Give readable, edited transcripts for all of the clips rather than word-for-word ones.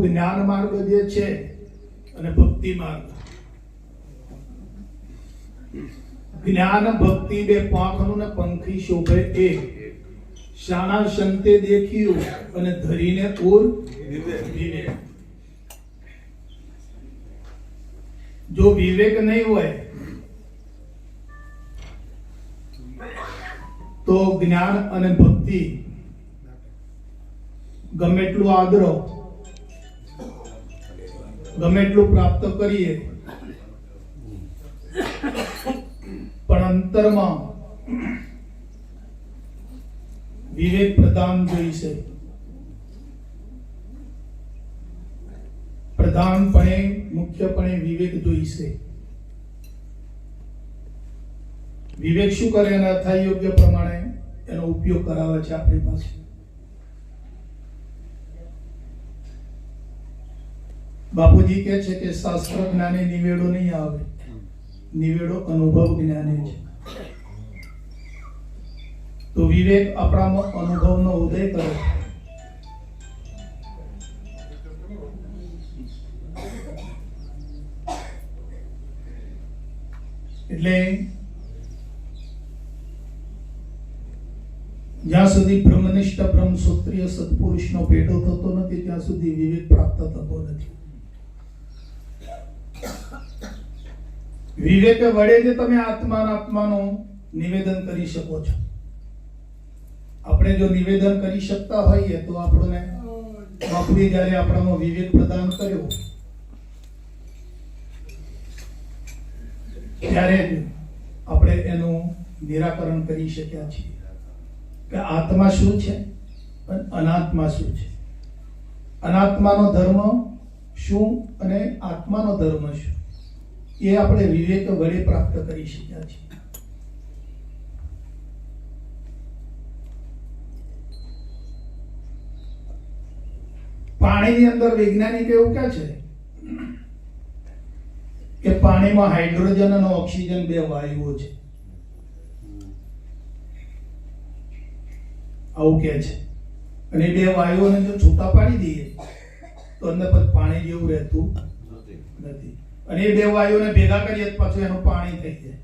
જ્ઞાન માર્ગ જે છે અને ભક્તિ માર્ગ, જ્ઞાન ભક્તિ બે પાંખનું ને પંખી શોભે એક, શાણા સંતે દેખ્યું અને ધરીને ઉર વિવેક. જો વિવેક નહીં હોય તો જ્ઞાન અને ભક્તિ ગમે એટલું આદરો, ગમે એટલું પ્રાપ્ત કરીએ, પણ અંતરમાં વિવેક પ્રધાન જોઈશે. પ્રધાનપણે મુખ્યપણે વિવેક જોઈશે. વિવેક શું કરે? એના અથાયોગ્ય પ્રમાણે એનો ઉપયોગ કરાવે છે આપણી પાસે. બાપુજી કહે છે કે શાસ્ત્ર જ્ઞાને નિવેડો નહીં આવે, નિવેડો અનુભવ જ્ઞાને છે. તો વિવેક આપણામાં અનુભવનો ઉદય કરે. એટલે જ્યાં સુધી બ્રહ્મનિષ્ઠ બ્રહ્મસૂત્રીય સત્પુરુષનો ભેટો થતો નથી ત્યાં સુધી વિવેક પ્રાપ્ત થતો નથી. વિવેક વડે જ તમે આત્માનું નિવેદન કરી શકો છો. આપણે જો નિવેદન કરી શકતા હોઈએ તો આપણને બાપુએ જ્યારે આપણામાં વિવેક પ્રદાન કર્યો ત્યારે આપણે એનું નિરાકરણ કરી શક્યા છીએ કે આત્મા શું છે અને અનાત્મા શું છે, અનાત્માનો ધર્મ શું અને આત્માનો ધર્મ શું, એ આપણે વિવેક વડે પ્રાપ્ત કરી શક્યા છીએ. પાણીની અંદર વૈજ્ઞાનિક એવું કહે છે કે પાણીમાં હાઇડ્રોજન અને ઓક્સિજન બે વાયુઓ છે. આવું કહે છે. અને બે વાયુઓને જો છૂટા પાડી દઈએ તો અંદર પછી પાણી જેવું રહેતું નથી. અને એ બે વાયુઓને ભેગા કરીએ તો પાછું એનું પાણી થઈ જાય.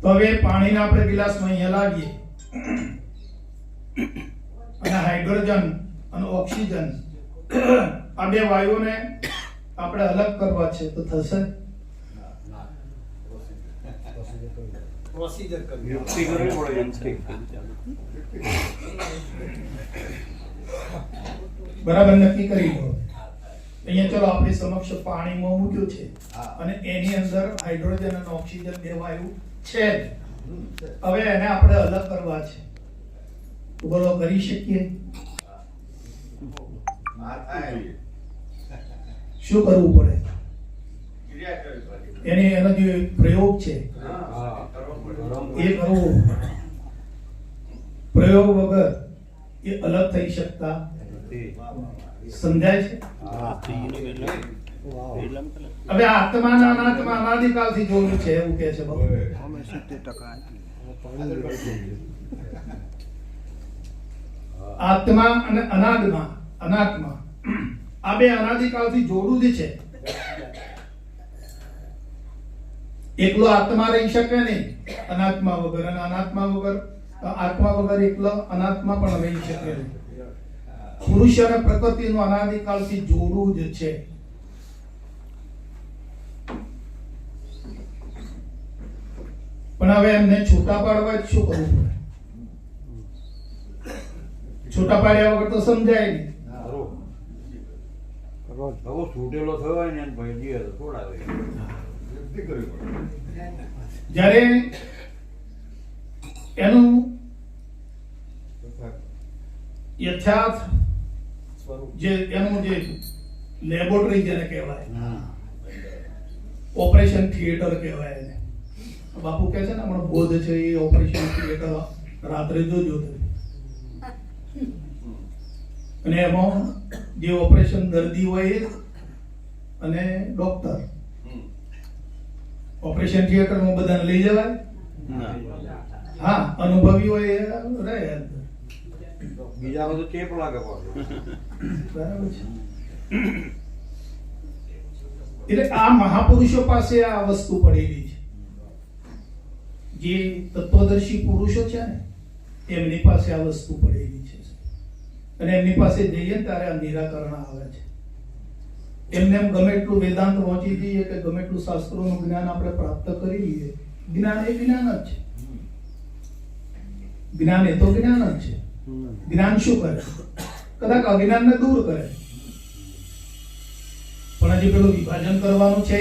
તો હવે પાણીને આપણે ગ્લાસમાં અહીંયા લાવીએ અને હાઇડ્રોજન અને ઓક્સિજન આ બે વાયુઓને આપણે અલગ કરવા છે તો થશે? બરાબર નક્કી કરી લો. અહીંયા ચલો આપણી સમક્ષ પાણીમાં મૂક્યું છે અને એની અંદર હાઇડ્રોજન અને ઓક્સિજન બે વાયુ છે. હવે એને આપણે અલગ કરવા છે. બોલો, કરી શકીએ? શું કરવું પડે? એનો જે પ્રયોગ છે એ કરવો. પ્રયોગ વગર એ અલગ થઈ શકતા. સમજાય છે? હવે આત્માના અનાત્મા અનાદિકાળથી જોડું છે એવું કે છે બાબુ. આત્મા અને અનાત્મા આ બે અનાદિકાળથી જોડું જ છે. એકલો આત્મા રહી શકે નહીં અનાત્મા વગર, અને અનાત્મા વગર આત્મા વગર એકલો અનાત્મા પણ રહી શકે નહીં. પુરુષ અને પ્રકૃતિનું અનાદિકાળથી જોડું જ છે. પણ હવે એમને છૂટા પાડવા શું કરવું પડે? છૂટા પાડ્યા વગર તો સમજાય નહીં. છૂટેલો થયો ને ભાઈ થોડા જ્યારે એનું યથાર્થ જે એનું જે લેબોરેટરી જેને કહેવાય, ઓપરેશન થિયેટર કહેવાય એને. બાપુ કહે છે ને હમણાં બોધ છે એ ઓપરેશન થિયેટર રાત્રે જોજો. અને એમાં જે ઓપરેશન દર્દી હોય અને ડોક્ટર, ઓપરેશન થિયેટરમાં બધાને લઈ જવાય? હા, અનુભવી હોય એ રહે. બીજાનો તો ચેપ લાગે પાછો. બરાબર છે. એટલે આ મહાપુરુષો પાસે આ વસ્તુ પડેલી છે. જે તત્વદર્શી પુરુષો છે ને એમની પાસે આ વસ્તુ પડેલી છે અને એમની પાસે જઈએ ત્યારે આ નિરાકરણ આવે છે. એમને એમ ગમે એટલું વેદાંત વાંચી જઈએ કે ગમે એટલું શાસ્ત્રોનું જ્ઞાન આપણે પ્રાપ્ત કરી લઈએ, જ્ઞાન એ જ્ઞાન જ છે. જ્ઞાન એ તો જ્ઞાન જ છે. જ્ઞાન શું કરે? કદાચ અજ્ઞાનને દૂર કરે, પણ હજી પેલું વિભાજન કરવાનું છે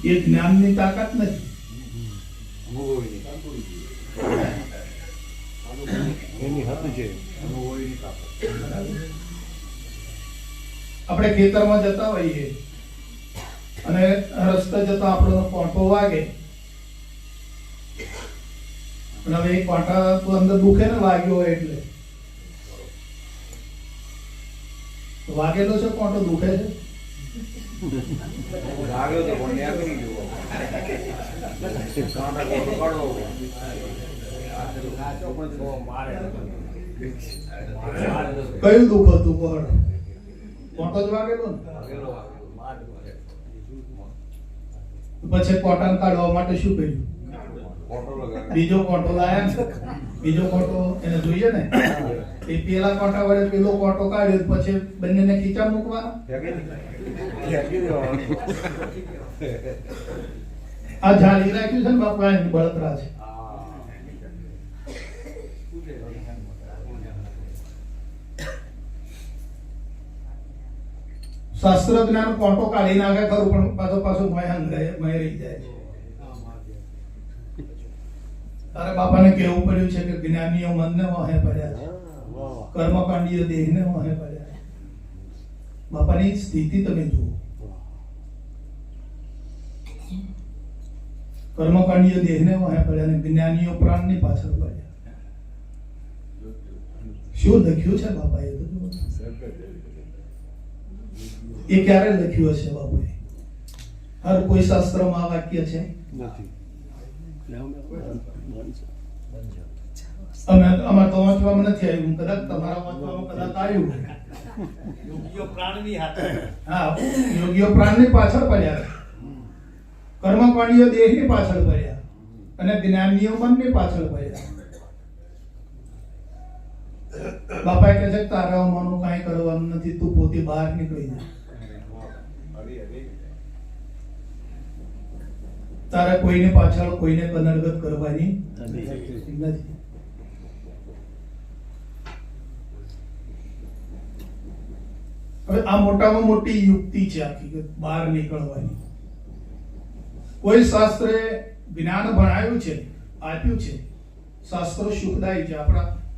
એ જ્ઞાનની તાકાત નથી. એની હદ છે અનુભવીની તાકાત. આપણે ખેતરમાં જતા હોઈએ અને રસ્તા જતા આપણો કોંટો વાગે, પણ હવે એ કોંટા તો અંદર દુખે ને વાગ્યો હોય એટલે વાગેલો છે કોંટો દુખે છે. લાગ્યો તો પણ ન્યા કરી ગયો. કાંટા કોટો કાઢવો. કયું દુઃખ હતું? પણ કોંટો જ વાગેલો ને. પછી કોટાને કાઢવા માટે શું કર્યું? કોટો લગાવ્યો. બીજો કોંટો લાયા ને, બીજો કોંટો એને જોઈએ ને, એ પેલા કોંટા વડે પેલો કોંટો કાઢ્યો, પછી બંનેને ખીચા મૂકવાના. ફેંકી દેવાનો. આ જાળી રાખ્યું છે ને બાપા, એની બળતરા છે. શાસ્ત્ર જ્ઞાન કોંટો કાઢી નાખે ખરું, પણ પાછો મય રહી જાય છે. તારે બાપાને કહેવું પડ્યું છે કે જ્ઞાનીઓ મનને વાહે પડ્યા છે, કર્મકાંડીઓ દેહને વાહે પડ્યા છે. બાપાની સ્થિતિ તમે જુઓ. કર્મકાંડીઓ દેહને વાહે પડ્યા અને જ્ઞાનીઓ પ્રાણની પાછળ પડ્યા. શું લખ્યું છે બાપા? એ તો જુઓ. એ ક્યારે લખ્યું હશે બાપુએ? હર કોઈ શાસ્ત્રમાં આ વાક્ય છે નથી. અમારે તો વાંચવામાં નથી આવ્યું, કદાચ તમારા વાંચવામાં કદાચ આવ્યું. યોગીઓ પ્રાણની હાથે. હા, યોગીઓ પ્રાણની પાછળ પડ્યા, કર્મકાંડીઓ દેહની પાછળ પડ્યા અને જ્ઞાનીઓ મનની પાછળ પડ્યા. બાપા કહે છે તારા મનનું કાંઈ કરવાનું નથી, તું પોતે બહાર નીકળી જા. તારે કોઈને પાછળ કોઈને કનડગત કરવાની નથી. હવે આ મોટામાં મોટી યુક્તિ છે આખી બહાર નીકળવાની. કોઈ શાસ્ત્રે જ્ઞાન ભણાયું છે, આપ્યું છે. શાસ્ત્રો સુખદાયી છે,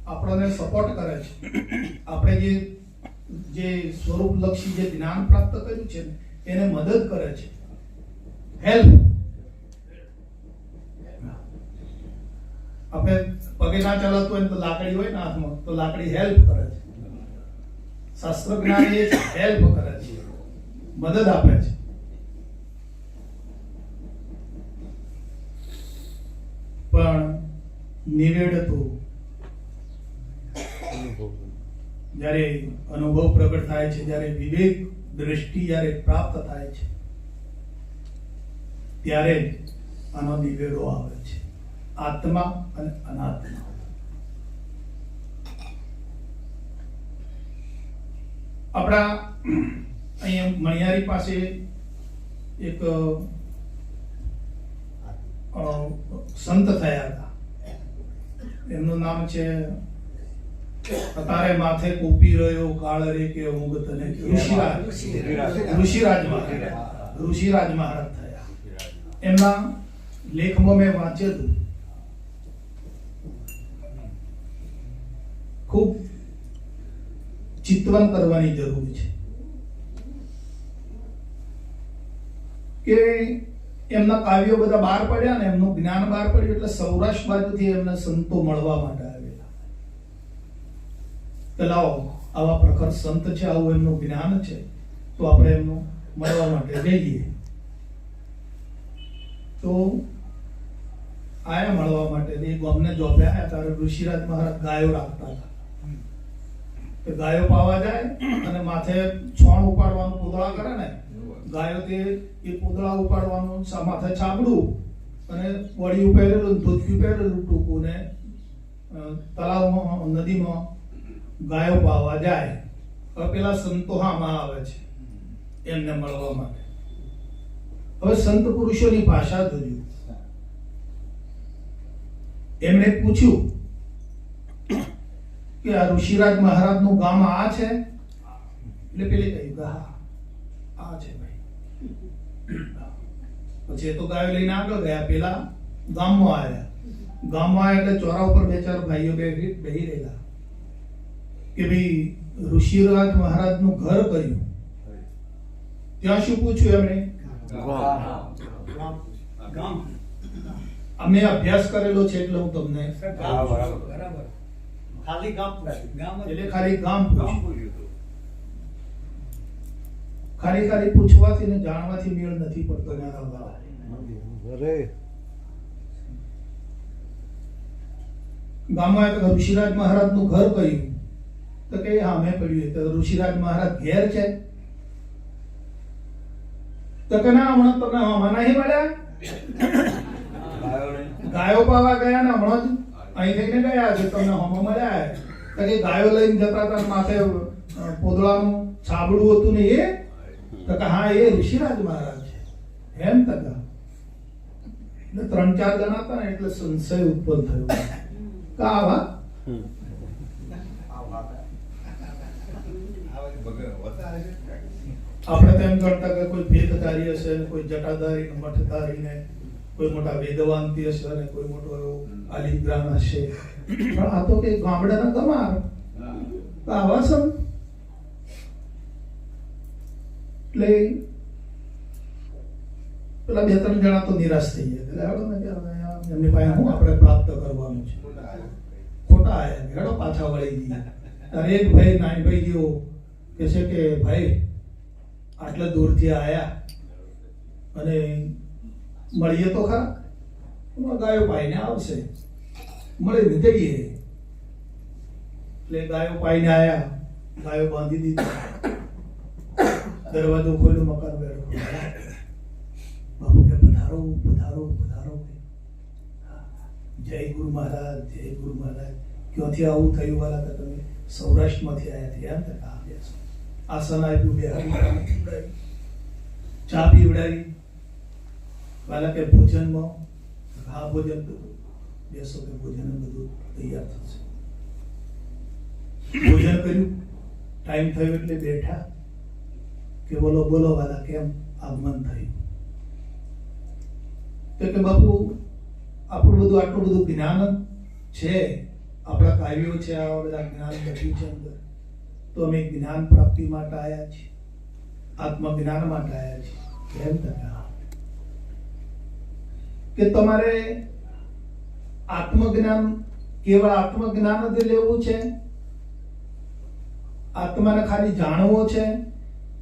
આપણને સપોર્ટ કરે છે. આપણે જે સ્વરૂપલક્ષી જે જ્ઞાન પ્રાપ્ત કર્યું છે એને મદદ કરે છે, હેલ્પ. આપણે પગે ના ચાલતું હોય તો લાકડી હોય ને હાથમાં, તો લાકડી હેલ્પ કરે છે. શાસ્ત્ર જ્ઞાન એ હેલ્પ કરે છે, મદદ આપે છે. પણ નિવેડ તો જ્યારે અનુભવ પ્રગટ થાય છે, જ્યારે વિવેક દ્રષ્ટિ જ્યારે પ્રાપ્ત થાય છે, ત્યારે આનો નિવેડો આવે છે. આત્મા અને અનાત્મા. આપણા અહીંયા મણિયારી પાસે એક સંત થયા હતા. એમનું નામ છે તારે માથે કોપી રહ્યો કાળ રે કે ઊંઘ તને. ઋષિરાજ મહારાજ થયા. એમના લેખમાં મેં વાંચેલું, ખૂબ ચિંતન કરવાની જરૂર છે કે એમના કાવ્યો બધા બહાર પડ્યા ને, એમનું જ્ઞાન બહાર પડ્યું એટલે સૌરાષ્ટ્ર બાજુથી એમને સંતો મળવા માટે આવેલા કે લાવો આવા પ્રખર સંત છે, આવું એમનું જ્ઞાન છે, તો આપણે એમનું મળવા માટે જઈએ. તો આયા મળવા માટે એ ગામને જોબે આયા ત્યારે ઋષિરાજ મહારાજ ગાયો રાખતા હતા. તે ગાયો પાવા જાય અને માથે છોણ ઉપાડવાનું પૂતળા કરે ને, ગાયો તે એ પૂતળા ઉપાડવાનું માથે છાબડું અને વળી પહેરેલું, ધોતિયું પહેરેલું ટૂંકું ને તળાવમાં નદીમાં ગાયો પાવા જાય. હવે પેલા સંતો હામાં આવે છે એમને મળવા માટે. હવે સંત પુરુષોની ભાષા જોયું. એમણે પૂછ્યું કે આ ઋષિરાજ મહારાજ નું ગામ આ છે? એટલે પેલે કહ્યું કે હા આ છે ભાઈ. પછી એ તો ગાયો લઈને આગળ ગયા, પેલા ગામમાં આવ્યા. ગામમાં આવ્યા એટલે ચોરા ઉપર બે ચાર ભાઈઓ બેહી રહેલા કે ભાઈ ઋષિરાજ મહારાજ નું ઘર કર્યું. ત્યાં શું પૂછ્યું એમણે? ગામ અમે અભ્યાસ કરેલો છે એટલે હું તમને બરાબર. ખાલી ગામ પૂછ્યું. ગામ જ. એટલે ખાલી ગામ ગામ પૂછ્યું. પૂછ્યું હતું. ખાલી પૂછવાથી ને જાણવાથી મેળ નથી પડતો મારા બાળક. ગામમાં એક ઋષિરાજ મહારાજ નું ઘર કહ્યું તો કે હા મેં પડ્યું. તો ઋષિરાજ મહારાજ ઘેર છે? તો કે ના હમણાં તમને હમણાં નહીં મળ્યા, ગાયોને ગાયો પાવા ગયા ને હમણાં જ અહીં થઈને ગયા છે, તમને હમણાં મળ્યા. તો કે ગાયો લઈને જતા હતા, માથે પોદળાનું છાબડું હતું ને એ? તો કે હા એ ઋષિરાજ મહારાજ છે. એમ તકા એટલે 3-4 જણા હતા ને એટલે સંશય ઉત્પન્ન થયો કે આવા આપણે તેમ કરતા કે કોઈ ભેદધારી હશે ને કોઈ જટાધારી ને મઠધારી ને કોઈ મોટા વેદવાંતી હશે અને કોઈ મોટો એવો આલિગ્રામ હશે. પણ આ તો કે ગામડાના ગમાર તો આવા સમ એટલે પેલા 2-3 જણા તો નિરાશ થઈ ગયા. એટલે હાલો ને કે હવે એમની પાસે હું આપણે પ્રાપ્ત કરવાનું છે. ખોટા આયા, હેડો પાછા વળી ગયા. ત્યારે એક ભાઈ નાનભાઈ જેવો કે છે કે ભાઈ આટલા દૂરથી આયા અને મળીએ તો ખરા, ગાયો પાઈને આવશે, મળી ને જઈએ. એટલે ગાયો પાઈને આયા, ગાયો બાંધી દીધી, દરવાજો ખોલ્યો, મકાન બેઠો. બાપુ કે પધારો પધારો પધારો. જય ગુરુ મહારાજ, જય ગુરુ મહારાજ. ક્યાંથી આવું થયું વાલા? કે તમે સૌરાષ્ટ્રમાંથી આવ્યા થયા એમ? તક બેસો. આસન આપ્યું, બેહાડી, ચા પીવડાવી. વાલા કે ભોજનમાં? હા ભોજન તો બેસો કે ભોજન બધું તૈયાર થશે. ભોજન કર્યું, ટાઈમ થયો એટલે બેઠા કે બોલો બોલો વાલા કેમ આગમન થયું? તો કે બાપુ આપણું બધું આટલું બધું જ્ઞાન છે, આપણા કાર્યો છે, આવા બધા જ્ઞાન બધું છે અંદર, તો અમે જ્ઞાન પ્રાપ્તિ માટે આવ્યા છીએ, આત્મજ્ઞાન માટે આવ્યા છીએ. એમ તકા કે તમારે આત્મજ્ઞાન કેવળ આત્મજ્ઞાન જ લેવું છે? આત્માને ખાલી જાણવો છે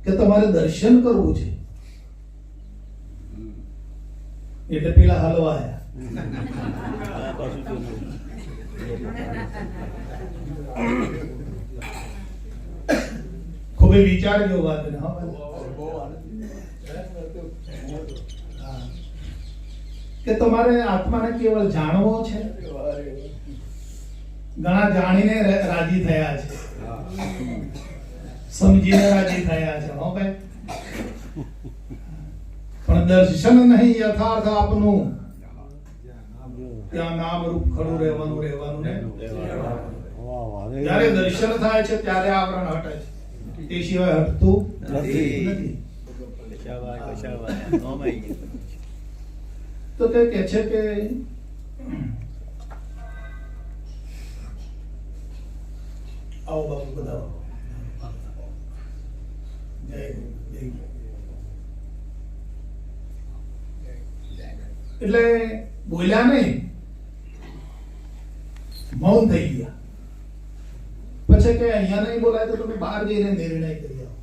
કે તમારે દર્શન કરવું છે? એટલે પેલા હાલવા આયા. ખૂબ વિચારજો વાત ને. હા કે તમારે આત્માને કેવળ જાણવો છે? ઘણા જાણીને રાજી થયા છે, સમજીને રાજી થયા છે. હો ભાઈ, પણ દર્શન નહીં યથાર્થ આપનું. ત્યાં નામ રૂપ ખડું રહેવાનું ને. જ્યારે દર્શન થાય છે ત્યારે આવરણ હટે છે, તે સિવાય હટતું નથી. તો તે કહે છે કે આવો બાપુ બધા. એટલે બોલ્યા નહીં, મૌન થઈ ગયા. પછી કે અહીંયા નહીં બોલાય તો તમે બહાર જઈને નિર્ણય કરી આવો.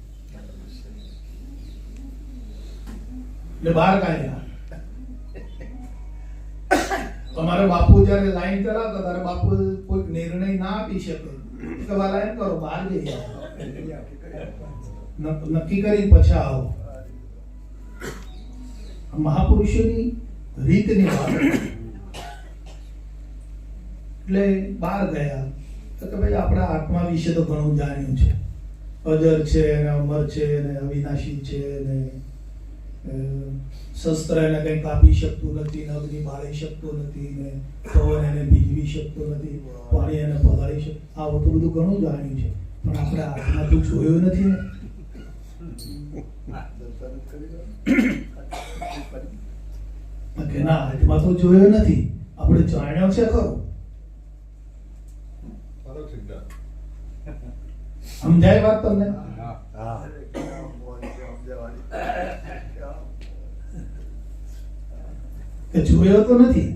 એટલે બહાર કાઢ્યા. તમારે બાપુ જ્યારે લાઈન ચલાવતા ત્યારે બાપુ કોઈ નિર્ણય ના આપી શકે કે વાલા એમ કરો બહાર જઈ આવો. નક્કી કરી પછી આવો. મહાપુરુષોની રીતની વાત. એટલે બહાર ગયા તો કે ભાઈ આપણા આત્મા વિશે તો ઘણું જાણ્યું છે. અજર છે ને અમર છે ને અવિનાશી છે ને શસ્ત્ર એને કંઈ કાપી શકતું નથી ને અગ્નિ બાળી શકતું નથી ને પવન એને ભીજવી શકતો નથી, પાણી એને પલાળી શકતું. આ બધું ઘણું જાણ્યું છે પણ આપણે આત્મા તો જોયો નથી ને કે ના, આત્મા તો જોયો નથી, આપણે જાણ્યો છે ખરો. સમજાય વાત તમને? કે જોયો તો નથી,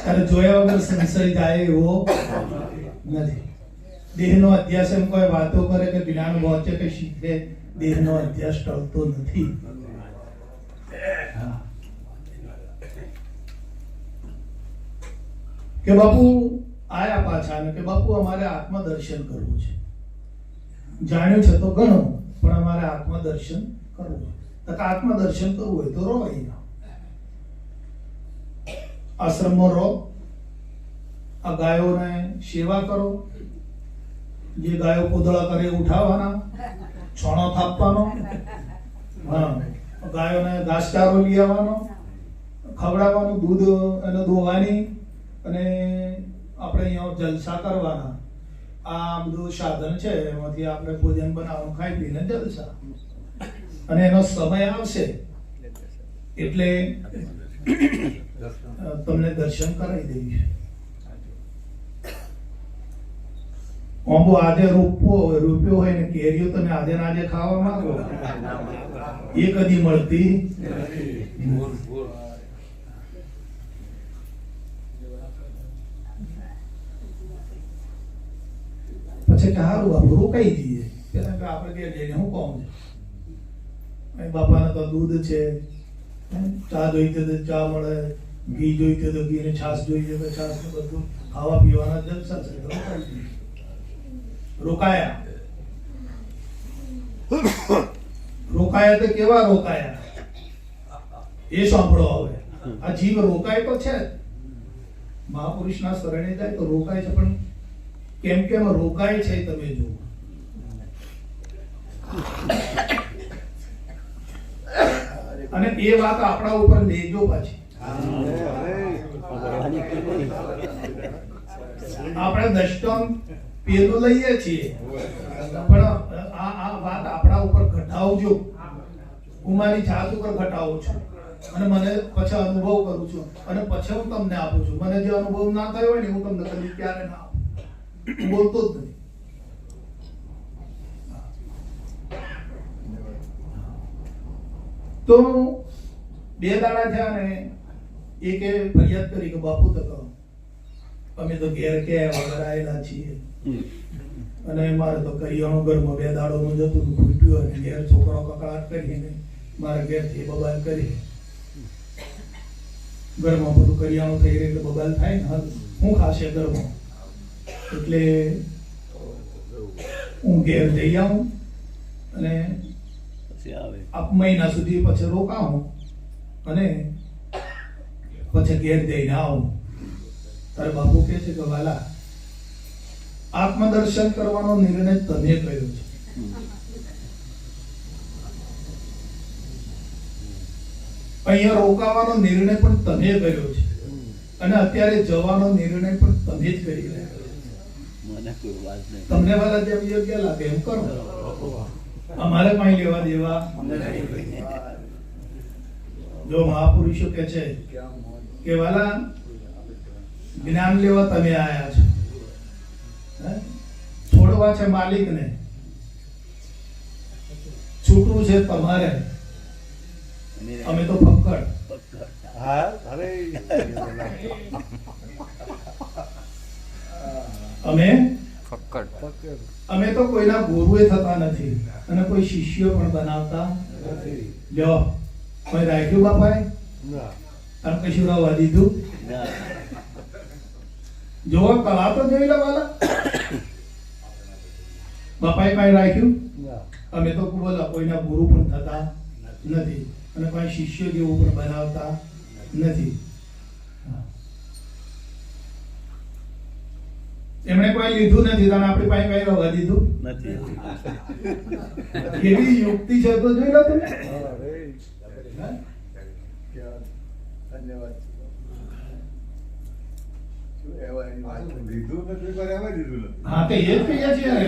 અને જોયા વગર સંશય જાય એવો નથી. દેહનો અધ્યાસ એમ કોઈ વાતો કરે કે જ્ઞાન પહોંચે કે શીખે, દેહનો અધ્યાસ ટળતો નથી. કે બાપુ આયા પાછા ને કે બાપુ અમારે આત્મદર્શન કરવું છે. જાણ્યું છે તો ઘણું, પણ અમારે આત્મદર્શન કરવું છે. તો આત્મદર્શન કરવું હોય તો રહો અહીંયા આશ્રમમાં રહો, આ ગાયોને સેવા કરો, જે ગાયો પોદળા કરે ઉઠાવવાના, છોણો થાપવાનો, હા, ગાયોને ઘાસચારો લઈ આવવાનો, ખવડાવવાનું, દૂધ એને દોવાની, અને આપણે અહીંયા જલસા કરવાના. આ બધું સાધન છે, એમાંથી આપણે ભોજન બનાવવાનું, ખાઈ પીને જલસા. અને એનો સમય આવશે એટલે તમને દર્શન કરાવી દઈશ. ઓંબો આજે રૂપિયો હોય ને કેરીઓ તમે આજે ને આજે ખાવા માંગો, એ કદી મળતી. પછી કે હારું બાપુ રોકાઈ જઈએ. પેલા કે આપણે ત્યાં જઈને હું કહું છું, બાપાને તો દૂધ છે, ચા જોઈતી તો ચા મળે, ઘી જોઈતી તો ઘી ને છાશ જોઈએ તો છાશ ને બધું ખાવા પીવાના જલસા છે. રોકાયા. રોકાયા તો કેવા રોકાયા એ સાંભળો. હવે આ જીવ રોકાય તો છે, મહાપુરુષના શરણે જાય તો રોકાય છે, પણ કેમ કેમ રોકાય છે તમે જુઓ. અને એ વાત આપણા ઉપર લેજો પાછી. આપણે દષ્ટાંત પેલું લઈએ છીએ, પણ આ વાત આપણા ઉપર ઘટાવજો. હું મારી જાત ઉપર ઘટાવું છું અને મને પછી અનુભવ કરું છું, અને પછી હું તમને આપું છું. મને જે અનુભવ ના થયો હોય ને હું તમને કદી ક્યારે ના આપું. હું બોલતો જ નથી. તો 2 દાડા થયા ને એકે ફરિયાદ કરી કે બાપુ તો કહો અમે તો ઘેર કે વગર આવેલા છીએ, અને મારે તો કરિયાણું ઘરમાં 2 દાડોનું જતું ફૂટ્યું, અને ઘેર છોકરો કકળાટ કરીને મારે ઘેરથી બબાલ કરી. ઘરમાં બધું કરિયાણું થઈ રહ્યું એટલે બબાલ થાય ને, શું ખાશે ઘરમાં? એટલે હું ઘેર જઈ આવું અને મહિના સુધી પછી રોકાવું અને પછી ઘેર જઈને આવું. તારે બાપુ કહે છે કે વાલા, આત્મદર્શન કરવાનો નિર્ણય તમે કર્યો છે. અહીંયા રોકાવાનો નિર્ણય પણ તમે કર્યો છે, અને અત્યારે જવાનો નિર્ણય પણ તમે જ કરી રહ્યા છો. તમને વાલા જેમ યોગ્ય લાગે એમ કરો. અમારે કઈ લેવા દેવા. જો મહાપુરુષો કે છે કે વાલા જ્ઞાન લેવા તમે આયા છો, છોડવા છે માલિકને, છૂટવું છે તમારે. અમે તો ફક્કડ. અમે તો કોઈના ગુરુએ થતા નથી અને કોઈ શિષ્યો પણ બનાવતા નથી. લ્યો, કોઈ રાખ્યું બાપાએ? આમ કશું રવા દીધું? જોવો કલા તો જોઈ લો વાલા. બાપાએ કાંઈ રાખ્યું? અમે તો બોલા કોઈના ગુરુ પણ થતા નથી અને કોઈ શિષ્ય જેવું પણ બનાવતા નથી. એમણે કોઈ લીધું નથી અને આપણી પાસે કઈ રવા દીધું નથી. કેવી યુક્તિ છે તો જોઈ લો તમે. ધન્યવાદ. લીધું નથી પણ એમાં લીધું નથી. હા તો એ જ કહીએ છીએ ને.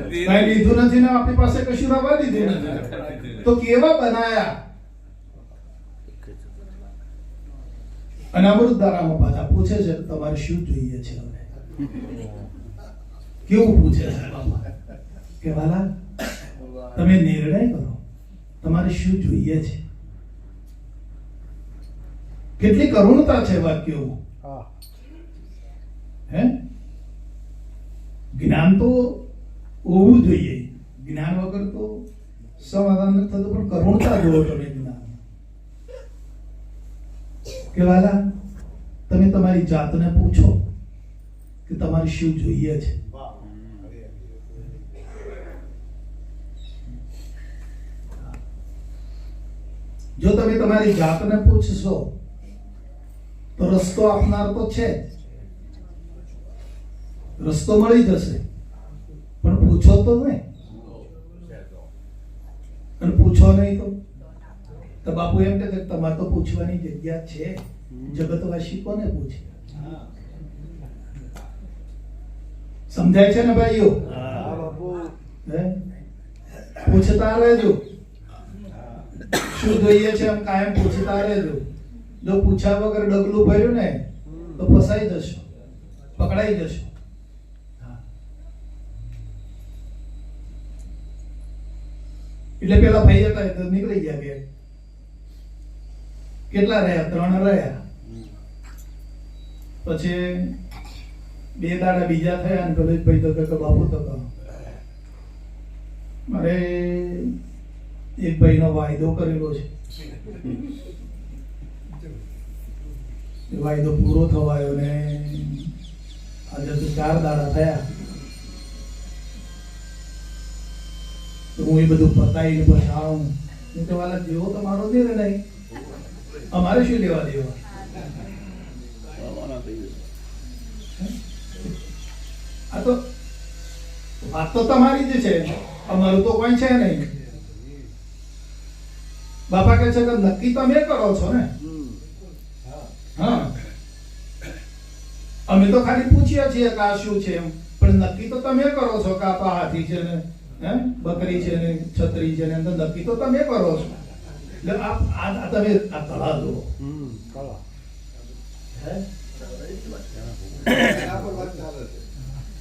કઈ લીધું નથી ને આપણી પાસે કશું રવા દીધું નથી તો કેવા બનાયા. અને અમૃતધારામાં પાછા પૂછે છે કે તમારે શું જોઈએ છે હવે. કેવું પૂછે છે બાપા કે વાલા તમે નિર્ણય કરો તમારે શું જોઈએ છે. કેટલી કરુણતા છે વાક્યો. હે જ્ઞાન તો હોવું જોઈએ. જ્ઞાન વગર તો સમાધાન નથી થતું પણ કરુણતા જોવો તમે જ્ઞાન. કે વાલા તમે તમારી જાતને પૂછો કે તમારે શું જોઈએ છે. જો તમે તમારી જાતને પૂછશો તો રસ્તો આપનાર તો છે જ. રસ્તો મળી જશે પણ પૂછો તો નહીં. અને પૂછો નહીં તો બાપુ એમ કે તમારે તો પૂછવાની જગ્યા છે. જગતવાસી કોને પૂછે? સમજાય છે ને ભાઈઓ? હે પૂછતા રહેજો શું જોઈએ છે એમ કાયમ પૂછતા રહેજો. જો પૂછ્યા વગર ડગલું ભર્યું ને તો ફસાઈ જશો, પકડાઈ જશો. એટલે પેલા ભાઈ હતા તો નીકળી ગયા બે. કેટલા રહ્યા? 3 રહ્યા. પછી 2 દાડા બીજા થયા અને પેલો ભાઈ તો કે બાપુ તો મારે એક ભાઈનો વાયદો કરેલો છે. એ વાયદો પૂરો થવાયો ને આજે તો 4 દાડા થયા. તો હું એ બધું પતાવીને પછી આવું. હું તો વાલા જેવો તમારો નિર્ણય, અમારે શું લેવા દેવા. આ તો વાત તો તમારી જ છે, અમારું તો કોઈ છે નહીં. બાપા કહે છે કે નક્કી તમે કરો છો ને. હા અમે તો ખાલી પૂછીએ છીએ કે આ શું છે એમ, પણ નક્કી તો તમે કરો છો કે આ તો હાથી છે ને બકરી છે ને છત્રી છે ને નક્કી તો તમે કરો છો. એટલે આ તમે આ કળા જુઓ. એના પર વાત ચાલે છે.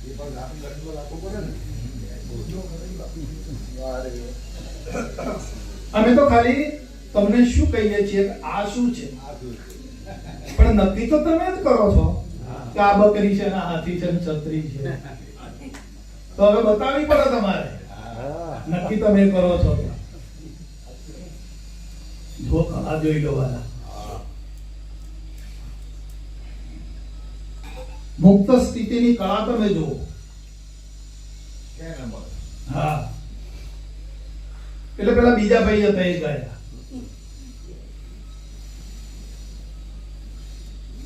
એ પણ આપણે કંટ્રોલ આપવો પડે ને. અમે તો ખાલી તમને શું કહીએ છીએ કે આ શું છે, પણ નક્કી તો તમે જ કરો છો કે આ બકરી છે ને આ હાથી છે ને છત્રી છે. તો હવે બતાવવી પડે તમારે. નક્કી તમે કરો છો. જો કળા જોઈ લો વાલા. મુક્ત સ્થિતિની કળા તમે જુઓ. હા એટલે પેલા બીજા ભાઈ હતા એ ગયા.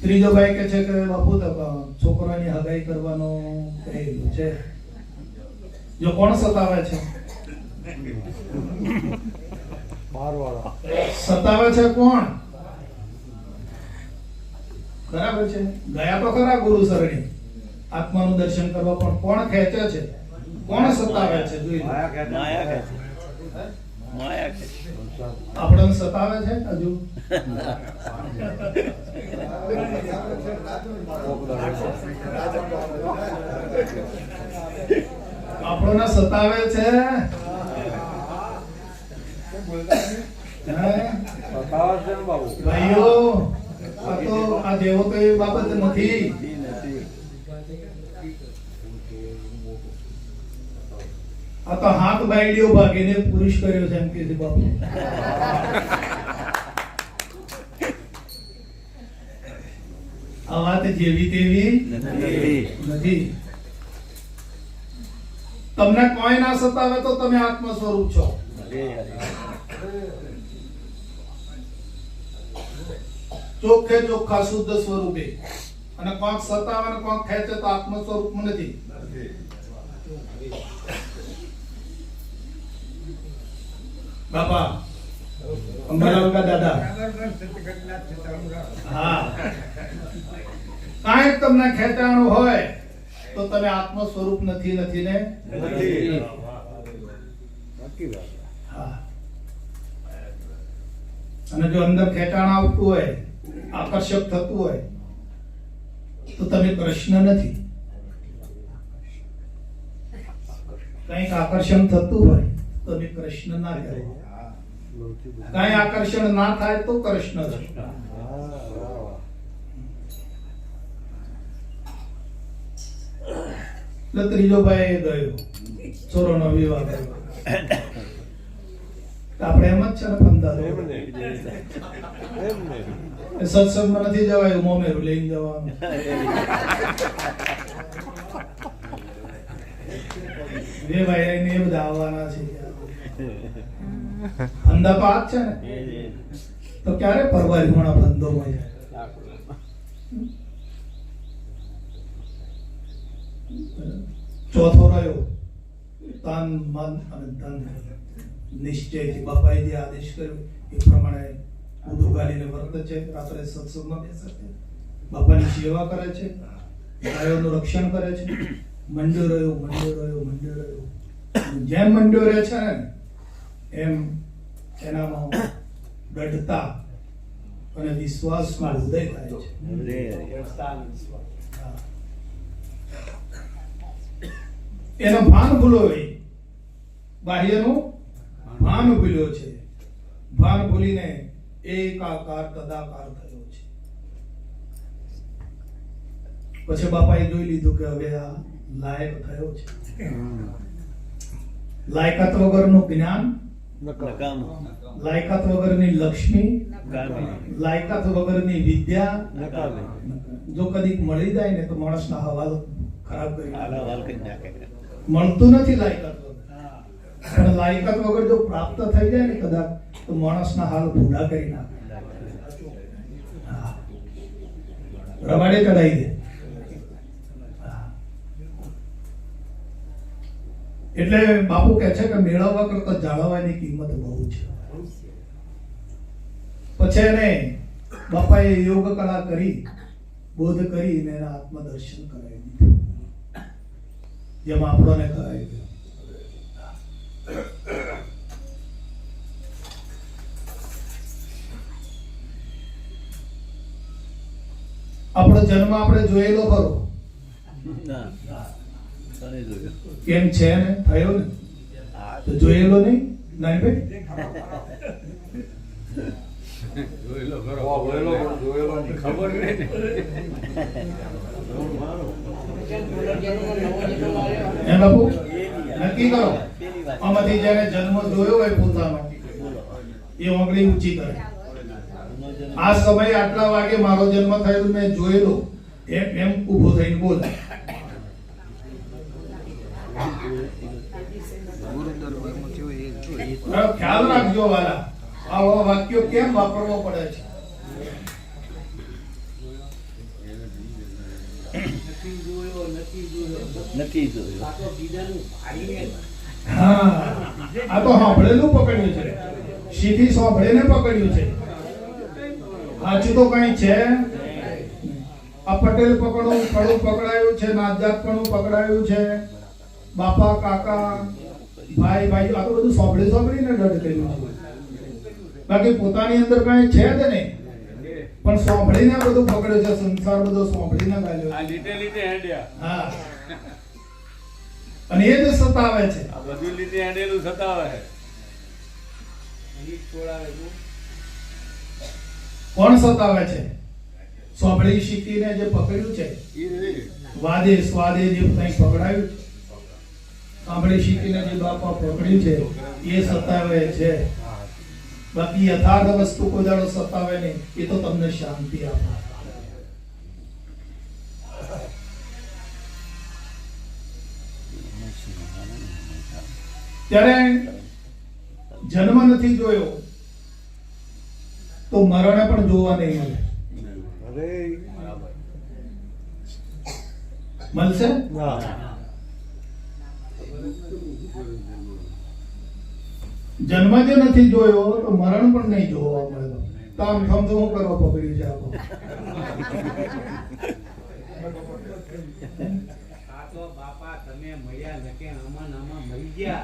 ત્રીજો ભાઈ કે છે કે બાપુ તો છોકરાની હગાઈ કરવાનો કહેલું છે. જો કોણ સતાવે છે? સતાવે છે કોણ? બરાબર છે. ગયા તો ખરા ગુરુ સરણી આત્માનું દર્શન કરવા, પણ કોણ ખેંચે છે? કોણ સતાવે છે? જોઈ લો. માયા કે આપણને સતાવે છે હજુ. આપણને સતાવે છે. ભાઈઓ આ દેવો તો એ બાબત નથી. આ તો હાથ બાયડીઓ ભાગીને પુરુષ કર્યો છે એમ કે છે બાપુ. આ વાત જેવી તેવી નથી. તમને કોઈ ના સતાવે તો તમે આત્મ સ્વરૂપ છો. ચોખ્ખે ચોખ્ખા શુદ્ધ સ્વરૂપે. અને કોક સતાવે ને કોક ખેંચે તો આત્મ સ્વરૂપ નથી. બાપા અંબાલાલકા દાદા, હા, કાંઈક તમને ખેંચાણું હોય તો તમે આત્મ સ્વરૂપ નથી ને હા. અને જો અંદર ખેંચાણ આવતું હોય, આકર્ષક થતું હોય તો તમે કૃષ્ણ નથી. કંઈક આકર્ષણ થતું હોય તો તમે કૃષ્ણ ના કહેવાય. કઈ આકર્ષણ ના થાય તો કૃષ્ણ છે. એટલે ત્રીજો ભાઈ ગયો, છોરોનો વિવાહ કર્યો. આપણે એમ જ છે ને પંદર સત્સંગમાં નથી જવાયું, મોમેરું લઈને જવાનું. બે ભાઈ ને એ બધા આવવાના છે. ફંદા તો આ જ છે ને, તો ક્યારે પરવારી હોણા ફંદો હોય. ચોથો રહ્યો તન મન અને ધન. નિશ્ચયથી બાપાએ જે આદેશ કર્યો એ પ્રમાણે ઊંધું ગાલીને વર્તે છે. રાત્રે સત્સંગમાં બેસે છે, બાપાની સેવા કરે છે, ગાયોનું રક્ષણ કરે છે. મંડ્યો રહ્યો. જેમ મંડ્યો રહે છે ને એમ એનામાં દૃઢતા અને વિશ્વાસમાં ઉદય થાય છે. એનો ભાન ભૂલો હોય, બાહ્યનું ભાન ભૂલ્યો છે. ભાન ભૂલીને એકાકાર તદાકાર થયો છે. પછી બાપાએ જોઈ લીધું કે હવે આ લાયક થયો છે. લાયકાત વગરનું જ્ઞાન, લાયકાત વગરની લક્ષ્મી, લાયકાત વગરની વિદ્યા જો કદીક મળી જાય ને તો માણસના હવાલ ખરાબ કરી નાખે. મળતું નથી લાયકાત વગર, પણ લાયકાત વગર જો પ્રાપ્ત થઈ જાય ને કદાચ તો માણસના હાલ ભૂડા કરી નાખે. રવાડે ચડાઈ દે. એટલે બાપુ કહે છે કે મેળવવા કરતા જાળવવાની કિંમત બહુ છે. પછી એને બાપાએ યોગ કલા કરી, બોધ કરીને એના આત્મદર્શન કરાવી દીધું, જેમ આપણને કરાવી દીધું. આપણો જન્મ આપણે જોયેલો ખરો, કેમ છે ને થયો ને તો જોયેલો નહીં નાની ભાઈ. ખબર નહીં. હે બાપુ, નક્કી કરો આમાંથી જેને જન્મ જોયો હોય પોતાનો એ આંગળી ઊંચી કરે. આ સમયે આટલા વાગે મારો જન્મ થયેલો મેં જોયેલો એમ ઊભો થઈને બોલે. ખ્યાલ રાખજો વાલા, આવા વાક્યો કેમ વાપરવો પડે છે. હા, આ તો સાંભળેલું પકડ્યું છે, શીખી સાંભળીને પકડ્યું છે. સાચું તો કઈ છે. આ પટેલ પકડું ફળું પકડાયું છે, નાતજાત પણ પકડાયું છે, બાપા કાકા ભાઈ ભાઈ આ તો બધું સાંભળીને દઢ કર્યું છે. બાકી પોતાની અંદર કઈ છે જ નહીં, પણ સાંભળીને બધું પકડ્યું છે. સંસાર બધો સાંભળીને ગાલ્યો. હા, અને એ જ સતાવે છે. આ બધું લીધે હેડેલું સતાવે. કોણ સતાવે છે? સાંભળી શીખીને જે પકડ્યું છે, વાદે સ્વાદે જે કંઈ પકડાયું છે, સાંભળી શીખીને જે બાપા પકડ્યું છે એ સતાવે છે. બાકી યથાર્થ વસ્તુ કોઈ દાડો સતાવે નહીં. એ તો તમને શાંતિ આપે. ત્યારે જન્મ નથી જોયો તો મરણે પણ જોવા નહીં મળે. અરે મળશે? જન્મ જ નથી જોયો તો મરણ પણ નહીં જોવા મળે. તો આમ સમજો હું કરવા પકડ્યું છે આખું. આ તો બાપા તમે મળ્યા નકે આમાં ને આમાં મળી ગયા.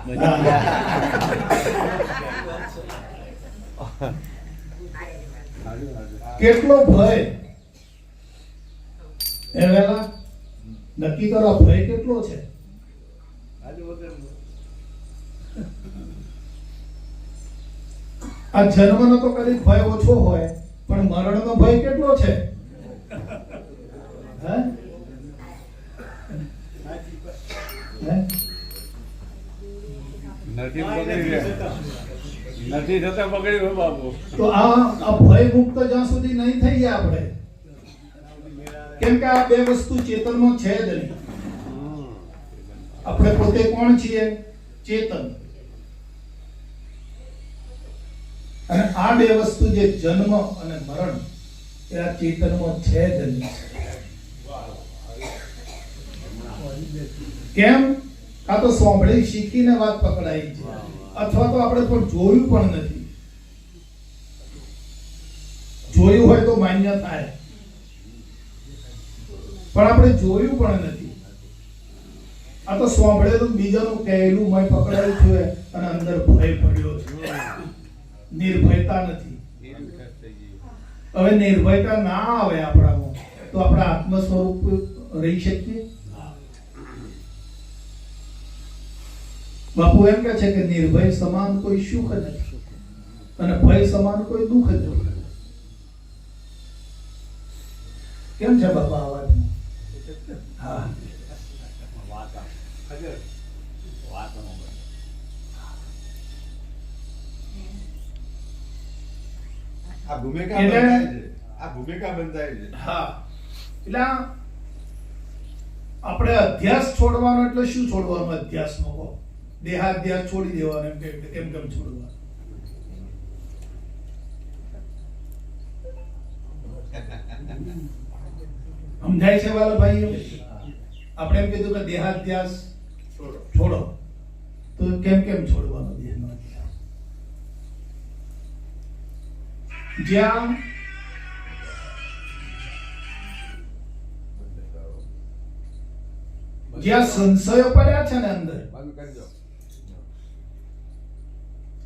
કેટલો ભય એ વેલા નક્કી કરો, ભય કેટલો છે? આ જન્મનો તો કદી ભય ઓછો હોય પણ મરણનો ભય કેટલો છે? હે? હે? નથી થતા પકડ્યું બાપુ. તો આ ભય મુક્ત જ્યાં સુધી નહીં થઈ ગયા આપણે, કેમ કે આ બે વસ્તુ ચેતનમાં છે જ નહીં. આપણે પોતે કોણ છીએ? ચેતન. અને આ બે વસ્તુ જે જન્મ અને મરણ એ આ ચેતનમાં છે જ નહીં. કેમ? કાં તો સાંભળી શીખીને વાત પકડાઈ છે, અથવા તો આપણે પણ જોયું પણ નથી. જોયું હોય તો માન્ય થાય, પણ આપણે જોયું પણ નથી. આ તો સાંભળેલું બીજાનું કહેલું મેં પકડાયું છે અને અંદર ભય પડ્યો છે. નિર્ભયતા નથી. હવે નિર્ભયતા ના આવે આપણામાં તો આપણા આત્મ સ્વરૂપ રહી શકીએ? બાપુ એમ કહે છે કે નિર્ભય સમાન કોઈ સુખ નથી અને ભય સમાન કોઈ દુઃખ નથી. કેમ છે બાપા આ વાતમાં? હા, આ ભૂમિકા એટલે- બંધાય છે. આ ભૂમિકા બંધાય છે. હા. એટલે આપણે અધ્યાસ છોડવાનો એટલે શું છોડવાનો? અધ્યાસ નો કહો. દેહાધ્યાસ છોડી દેવાનો. એમ કે કેમ કેમ છોડવાનો? સમજાય છે વાલા ભાઈઓ? આપણે એમ કીધું કે દેહાધ્યાસ છોડો, તો કેમ કેમ છોડવાનો દેહનો અધ્યાસ? જ્યાં જ્યાં સંશયો પડ્યા છે ને અંદર,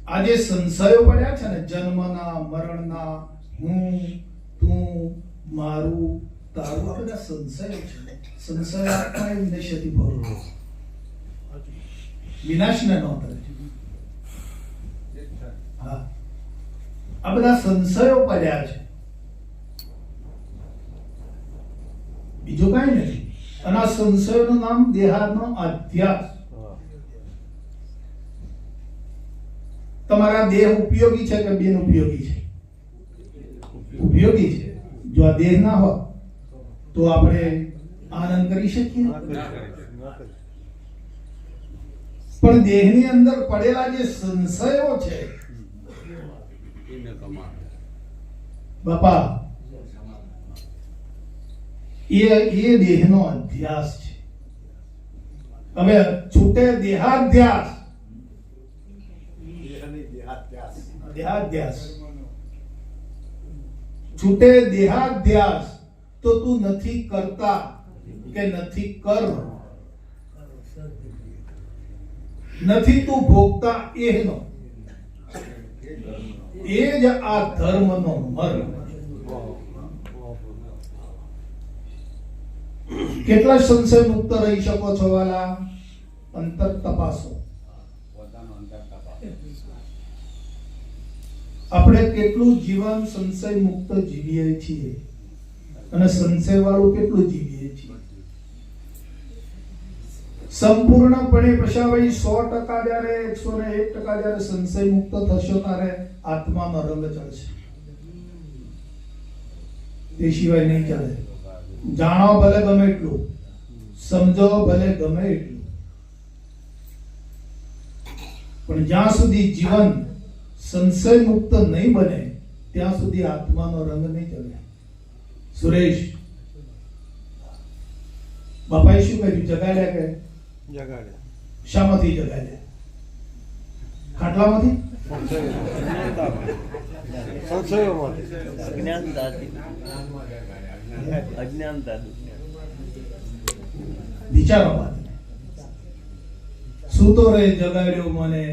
આ જે સંશયો પડ્યા છે ને, જન્મના, મરણના, હું, તું, મારું, તારું, આ બધા સંશયો છે. સંશય આત્મા વિનાશથી ભરેલો, વિનાશને ન કરે. હા, આ બધા સંશયો પડ્યા છે, બીજું કઈ નથી. અને આ સંશયોનું નામ દેહાનો અધ્યાસ. તમારા દેહ ઉપયોગી છે કે બિનઉપયોગી છે? ઉપયોગી છે. જો આ દેહ ના હોત તો આપણે આનંદ કરી શકીએ? પણ દેહની અંદર પડેલા જે સંશયો છે બાપા, એ દેહનો અધ્યાસ છે. હવે છૂટે દેહાધ્યાસ. દેહાધ્યાસ છૂટે દેહાધ્યાસ તો તું નથી કરતા કે નથી કર, નથી તું ભોગતા એનો. એ જ આ ધર્મનો મર્મ. કેટલા સંશય મુક્ત રહી શકો છો વાલા? અંતર તપાસો. આપણે કેટલું જીવન સંશય મુક્ત જીવીએ છીએ અને સંશય વાળું કેટલું જીવીએ છીએ? સંપૂર્ણપણે પશાવાઈ 100% જ્યારે 101% જ્યારે સંશય મુક્ત થશો ત્યારે આત્માનો રંગ ચડશે. તે સિવાય નહીં ચાલે. જાણો ભલે ગમે એટલું, સમજો ભલે ગમે એટલું, પણ જ્યાં સુધી જીવન સંશય મુક્ત નહીં બને ત્યાં સુધી આત્માનો રંગ નહીં ચડે. સુરેશ, બાપાએ શું કર્યું? જગાડ્યા કે જગાડે શામાંથી જગાડ્યા? ખાટલામાંથી? અજ્ઞાનતા વિચારો વાત. સૂતો રે જગાડ્યો મને,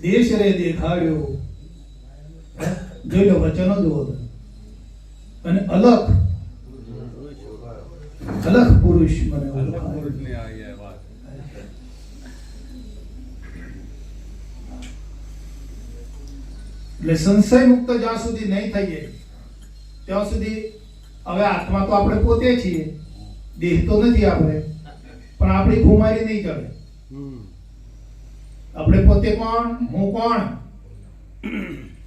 દેશ રે દેખાડ્યો. જોઈ લો, વચનો જુઓ તમે. અને અલખ પુરુષ મને ઓળખાયો. એટલે સંશય મુક્ત જ્યાં સુધી નહીં થઈએ ત્યાં સુધી, હવે આત્મા તો આપણે પોતે છીએ, દેહ તો નથી આપણે, પણ આપણી ખુમારી નહીં ચડે. આપણે પોતે કોણ? હું કોણ?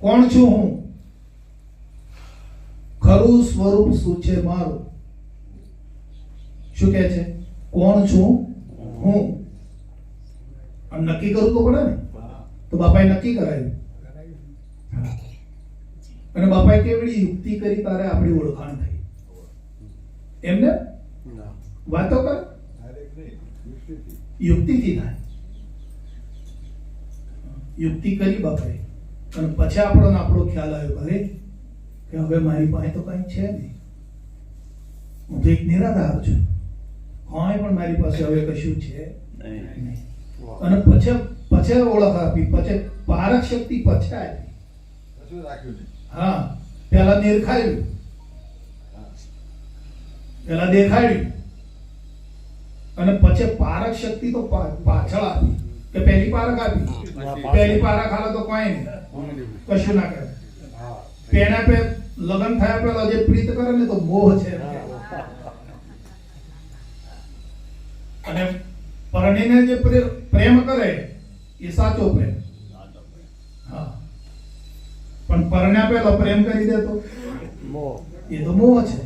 કોણ છું હું? ખરું સ્વરૂપ શું છે મારું? શું કહે છે? કોણ છું હું? અને નક્કી કરવું તો પડે ને. તો બાપાએ નક્કી કરાયું. અને બાપાએ કેવડી યુક્તિ કરી, તારે આપણી ઓળખાણ થઈ. એમને વાતો કર, યુક્તિથી થાય. યુક્તિ કરી બાપાએ, અને પછી આપણો ખ્યાલ આવ્યો, અરે કે હવે મારી પાસે તો કઈ છે નહીં, હું તો એક નિરાધાર છું, કાંઈ પણ મારી પાસે હવે કશું છે નહીં. અને પછી ઓળખ આપી, પછી પારક શક્તિ પછી આવી. કશું રાખ્યું નહીં. હા, પેલા નિરખાયું, પેલા દેખાડ્યું, અને પછી પારક શક્તિ તો પાછળ આપી. કે પહેલી પારક આપી, પહેલી પારક હાલે તો કોઈ નહીં, કશું ના કરે. પેણા પે લગ્ન થયા પહેલા જે પ્રીત કરે ને તો મોહ છે. અને પરણીને જે પ્રેમ કરે એ સાચો પ્રેમ. હા, પણ પરણ્યા પહેલા પ્રેમ કરી દે તો એ તો મોહ છે.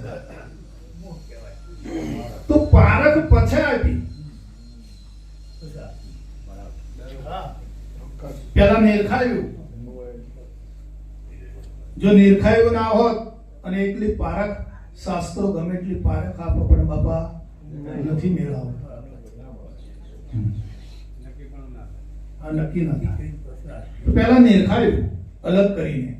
તો પારક પછી આપી, પેલા નિરખાયું. જો નિરખાયું ના હોત અને એટલી પારખ, શાસ્ત્રો ગમે એટલી પારખ આપો પણ બાપા નથી મેળવતા. આ નક્કી ના થાય. તો પેલા નિરખાયું અલગ કરીને,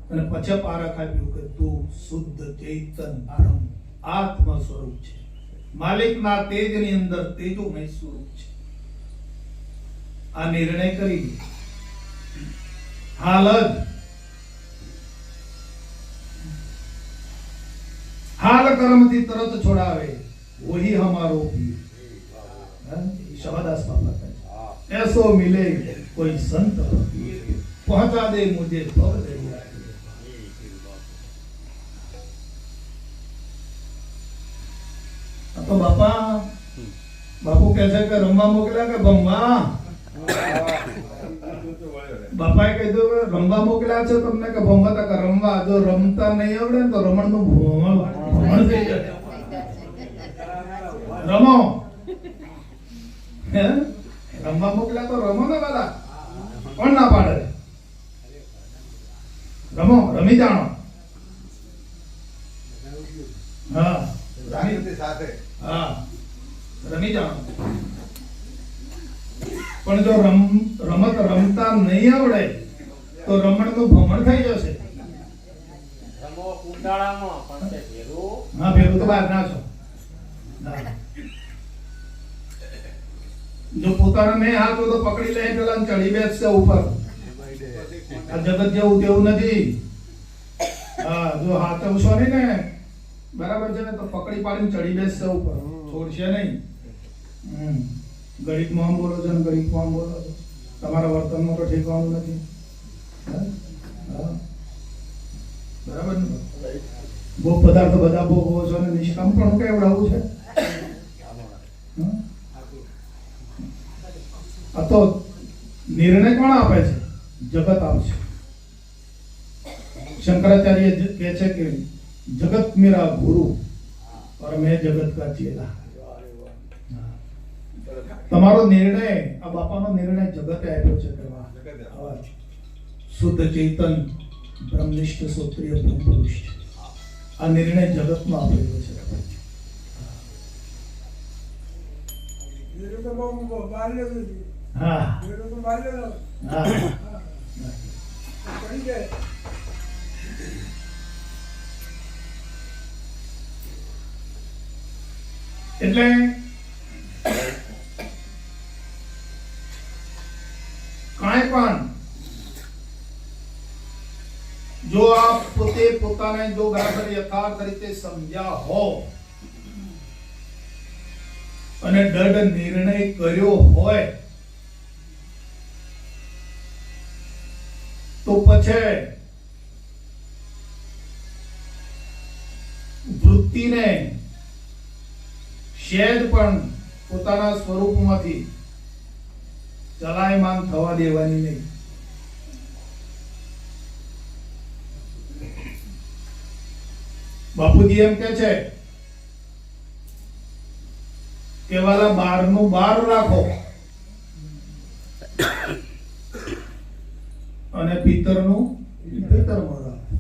અને પછી પારખ આપ્યું કે તું શુદ્ધ ચૈતન બ્રહ્મ આત્મ સ્વરૂપ છે, માલિકના તેજની અંદર તેજોમય સ્વરૂપ છે. આ નિર્ણય કરી હાલ જ હાલ કર્મથી તરત છોડાવે વહી હમારો પીર. શિવાદાસ બાપા કહે છે, ऐसो मिले कोई संत पहुंचा दे मुझे भव दरिया. તો બાપુ કહે છે કે રમવા મોકલ્યા કે ભમવા? બાપાએ કીધું કે રમવા મોકલ્યા છે તમને કે ભમવા? તો કે રમવા. જો રમતા નહીં આવડે ને તો રમણ નું ભ્રમણ થઈ જાય. રમો, હે રમવા મોકલ્યા તો રમો ને બધા. કોણ ના પાડે? રમો, રમી જાણો. હા, જાગૃતિ સાથે. હા, રમી જાણો. પણ જો રમત રમતા નહીં આવડે તો રમણ નું ભ્રમણ થઈ જશે. રમો કુંડાળામાં પણ તે ભેરું. હા, ભેરું તો બહાર ના છો. જો પોતાના નહીં હાથ તો પકડી લે પેલા ચડી બેસશે ઉપર. આ જગત જેવું તેવું નથી. હા, જો હાથ ઉછો નહીં ને બરાબર છે ને તો પકડી પાડીને ચડી બેસશે ઉપર, છોડશે નહીં. ઘડીકમાં આમ બોલો છો ને ઘડીકમાં આમ બોલો છો. તમારા વર્તનમાં તો ઠેકવાનું નથી. હા, બરાબર ને? ભોગ પદાર્થ બધા ભોગવો છો ને નિષ્કામ પણ કેવડાવવું છે. આ તો નિર્ણય કોણ આપે છે? જગત આપશે. शंकराचार्य कहते कि जगत मेरा गुरु और मैं जगत का चेला. તમારો નિર્ણય, આ બાપાનો નિર્ણય જગતે આપ્યો છે કે વાહ, જગતે. આવા શુદ્ધ ચેતન બ્રહ્મનિષ્ઠ ક્ષત્રિય બ્રહ્મ પુરુષ છે. આ નિર્ણય જગતમાં આપેલો છે. હા હા એટલે કાંઈ પણ જો આપ પોતે પોતાને જો બરાબર યથાર્થ રીતે સમજ્યા હો અને દૃઢ નિર્ણય કર્યો હોય તો પછી વૃત્તિને સહેજ પણ પોતાના સ્વરૂપમાંથી ચલાયમાન થવા દેવાની નહીં. બાપુજી એમ કે છે કે વાલા બારનું બાર રાખો અને પિતરનું પિતરમાં રાખો.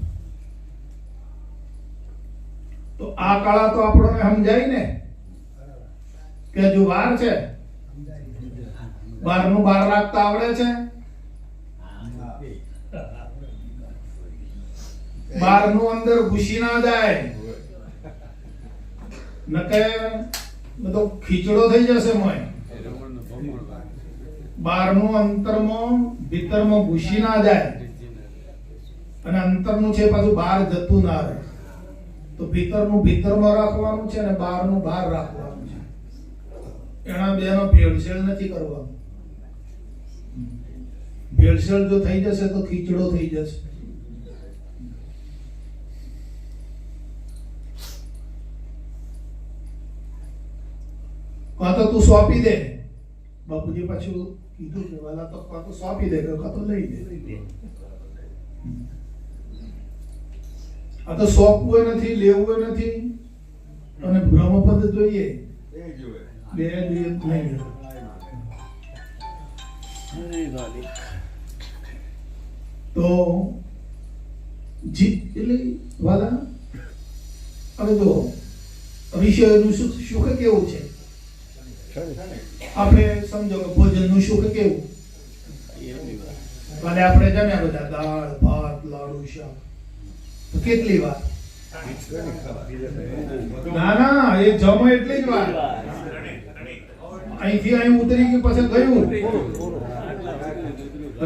તો આ કાળા તો આપણને સમજાય ને કે હજુ વાર છે. બારનું બાર રાખતા આવડે છે? બારનું અંદર ઘૂસી ના જાય, નકે બધો ખીચડો થઈ જશે મોય. બારનું અંતરમાં ભીતરમાં ઘૂસી ના જાય અને અંતરનું છે પાછું બહાર જતું ના રહે. તો ભીતરનું ભીતરમાં રાખવાનું છે અને બહારનું બહાર રાખવાનું છે. એના બેનો ભેળસેળ નથી કરવાનું. ભેળસેળ જો થઈ જશે તો ખીચડો થઈ જશે. કાં તો તું સોંપી દે. બાપુજી પાછું કીધું કે વાલા તો કાં તો સોંપી દે કાં તો લઈ દે. આ તો સોંપવું નથી, લેવું નથી અને બ્રહ્મપદ જોઈએ, એ જોવે. બે જોઈએ નહીં. તો એટલે વાલા હવે જો વિષયનું સુખ કેવું છે? આપણે સમજો કે ભોજનનું સુખ કેવું? ભલે આપણે જમ્યા બધા દાળ ભાત લાડુ શાક, તો કેટલી વાર? ના ના, એ જમો એટલી જ વાર. અહીંથી અહીં ઉતરી કે પછી ગયું.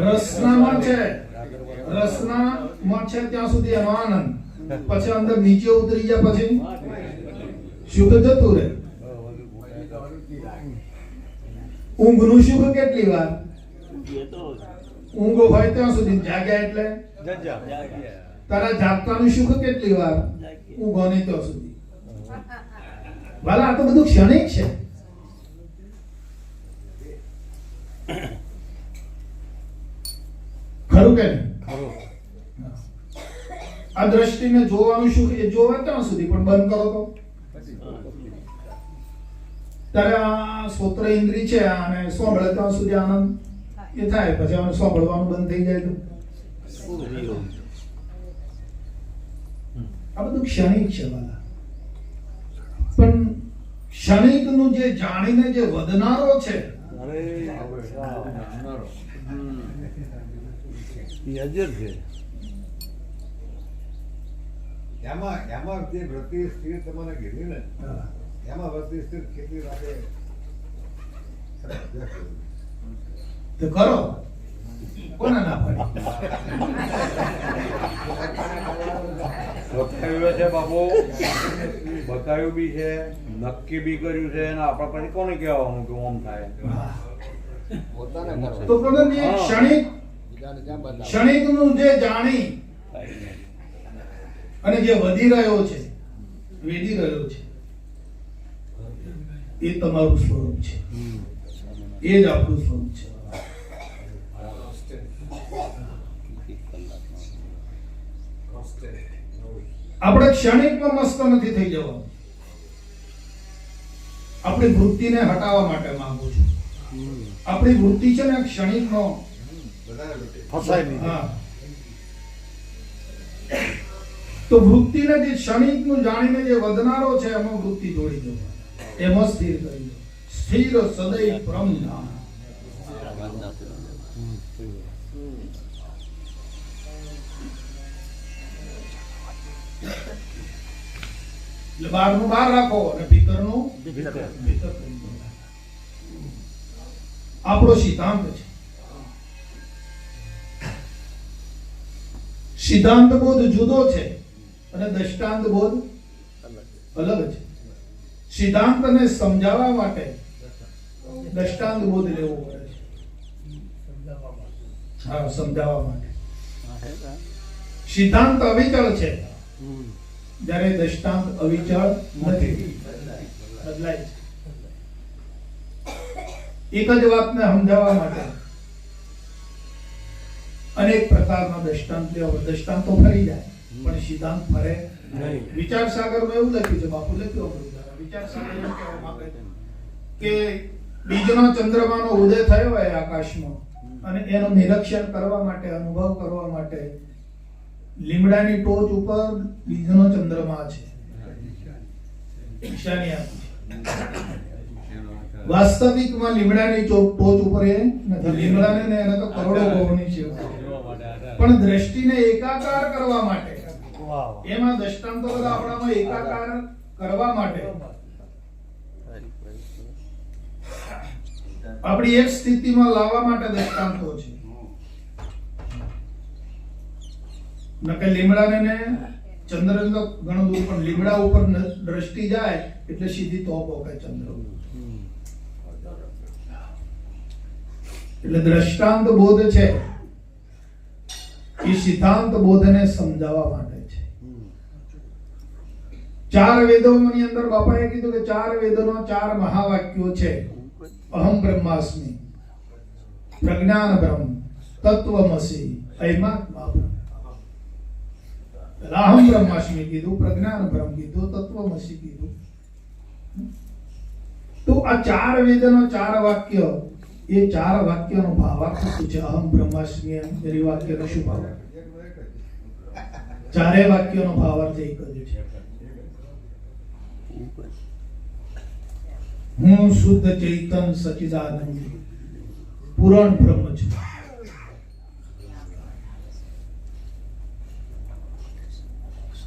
રસનામાં છે, રસનામાં છે ત્યાં સુધી એનો આનંદ. પછી અંદર નીચે ઉતરી જાય પછી સુખ જતું રહે. ઊંઘનું સુખ કેટલી વાર? ઊંઘ હોય ત્યાં સુધી. જાગ્યા એટલે તારા જાગતાનું સુખ કેટલી વાર? ઊંઘો નહીં ત્યાં સુધી. વાલા આ તો બધું ક્ષણિક છે. ખરું કે નહીં? આ દ્રષ્ટિને જોવાનું સુખ એ જોવા ત્યાં સુધી, પણ બંધ કરો તો ત્યારે આ શ્રોત્ર ઇન્દ્રિય છે અને સાંભળે ત્યાં સુધી આનંદ એ થાય, પછી આને સાંભળવાનું બંધ થઈ જાય તો આ બધું ક્ષણિક છે વાલા. પણ ક્ષણિક નું જે જાણીને જે વધનારો છે હાજર છે. એમાં જે વૃત્તિ સ્થિર તમારે કીધી ને, એમાં વૃત્તિ સ્થિર કેટલી રાખે તો કરો. કોને ના પડે? બતાવ્યું છે બાપુ, બતાવ્યું બી છે, નક્કી બી કર્યું છે, અને આપણા પછી કોને કહેવાનું કે ઓમ થાય? તો પણ જે ક્ષણિક નું જે જાણી અને જે વધી રહ્યો છે, વેધી રહ્યો છે, એ તમારું સ્વરૂપ છે. એ જ આપણું સ્વરૂપ છે. આપણે ક્ષણિકમાં મસ્ત નથી થઈ જવાનું. આપણી વૃત્તિને હટાવવા માટે માંગુ છું. આપણી વૃત્તિ છે ને ક્ષણિકનો વધારે વૃત્તિ. ફસાય નહીં. હા તો વૃત્તિને જે ક્ષણિકનું જાણીને જે વધનારો છે એમાં વૃત્તિ જોડી દો, એમાં સ્થિર કરી દો. સ્થિર સદૈવ પરમ ધામ. એટલે બહારનું બહાર રાખો અને ભીતરનું ભીતર કરી દો. આપણો સિદ્ધાંત છે. સિદ્ધાંત બોધ જુદો છે અને દ્રષ્ટાંત બોધ અલગ છે. સિદ્ધાંતને સમજાવવા માટે દ્રષ્ટાંત બોધ લેવો પડે છે. હા, સમજાવવા માટે. સિદ્ધાંત અવિચળ છે જ્યારે દ્રષ્ટાંત અવિચળ નથી, બદલાય છે. એક જ વાતને સમજાવવા માટે અનેક પ્રકારના દ્રષ્ટાંત લેવા. દ્રષ્ટાંત તો ફરી જાય પણ સિદ્ધાંત ફરે નહીં. વિચાર સાગરમાં એવું લખ્યું છે, બાપુ લખ્યું હતું, વિચાર સાગર એવું કહેવા માંગે છે કે બીજનો ચંદ્રમાનો ઉદય થયો હોય આકાશમાં અને એનું નિરીક્ષણ કરવા માટે, અનુભવ કરવા માટે લીમડાની ટોચ ઉપર બીજનો ચંદ્રમા છે, ઈશાની આપી છે. વાસ્તવિકમાં લીમડાની ટોચ ઉપર એ નથી. લીમડાને ને એને તો કરોડો ગૌની છે, પણ દ્રષ્ટિને એકાકાર કરવા માટે, એમાં દ્રષ્ટાંતો બધા આપણામાં એકાકાર કરવા માટે આપણી એક સ્થિતિમાં લાવવા માટે દ્રષ્ટાંતો છે. નકે લીમડાને ને ચંદ્ર તો ઘણું દૂર, પણ લીમડા ઉપર દ્રષ્ટિ જાય એટલે સીધી તોપ ઓકે ચંદ્ર. એટલે દ્રષ્ટાંત બોધ છે એ સિદ્ધાંત બોધને સમજાવવા માટે છે. ચાર વેદોની અંદર બાપાએ કીધું કે ચાર વેદોનો ચાર મહાવાક્યો છે. અહમ બ્રહ્માસ્મિ, પ્રજ્ઞાન બ્રહ્મ, તત્વમસી, અયમાત્મા બ્રહ્મ. અહમ બ્રહ્માસ્મિ કીધું, પ્રજ્ઞાન બ્રહ્મ કીધું, તત્વમસી કીધું. તો આ ચાર વેદનો ચાર વાક્ય, એ ચાર વાક્યનો ભાવાર્થ શું છે? અહમ બ્રહ્માસ્મિ એ વાક્યનો શું ભાવાર્થ? ચારે વાક્યનો ભાવાર્થ એક જ છે. હું શુદ્ધ ચૈતન સચિદાનંદ પૂરણ બ્રહ્મ છું.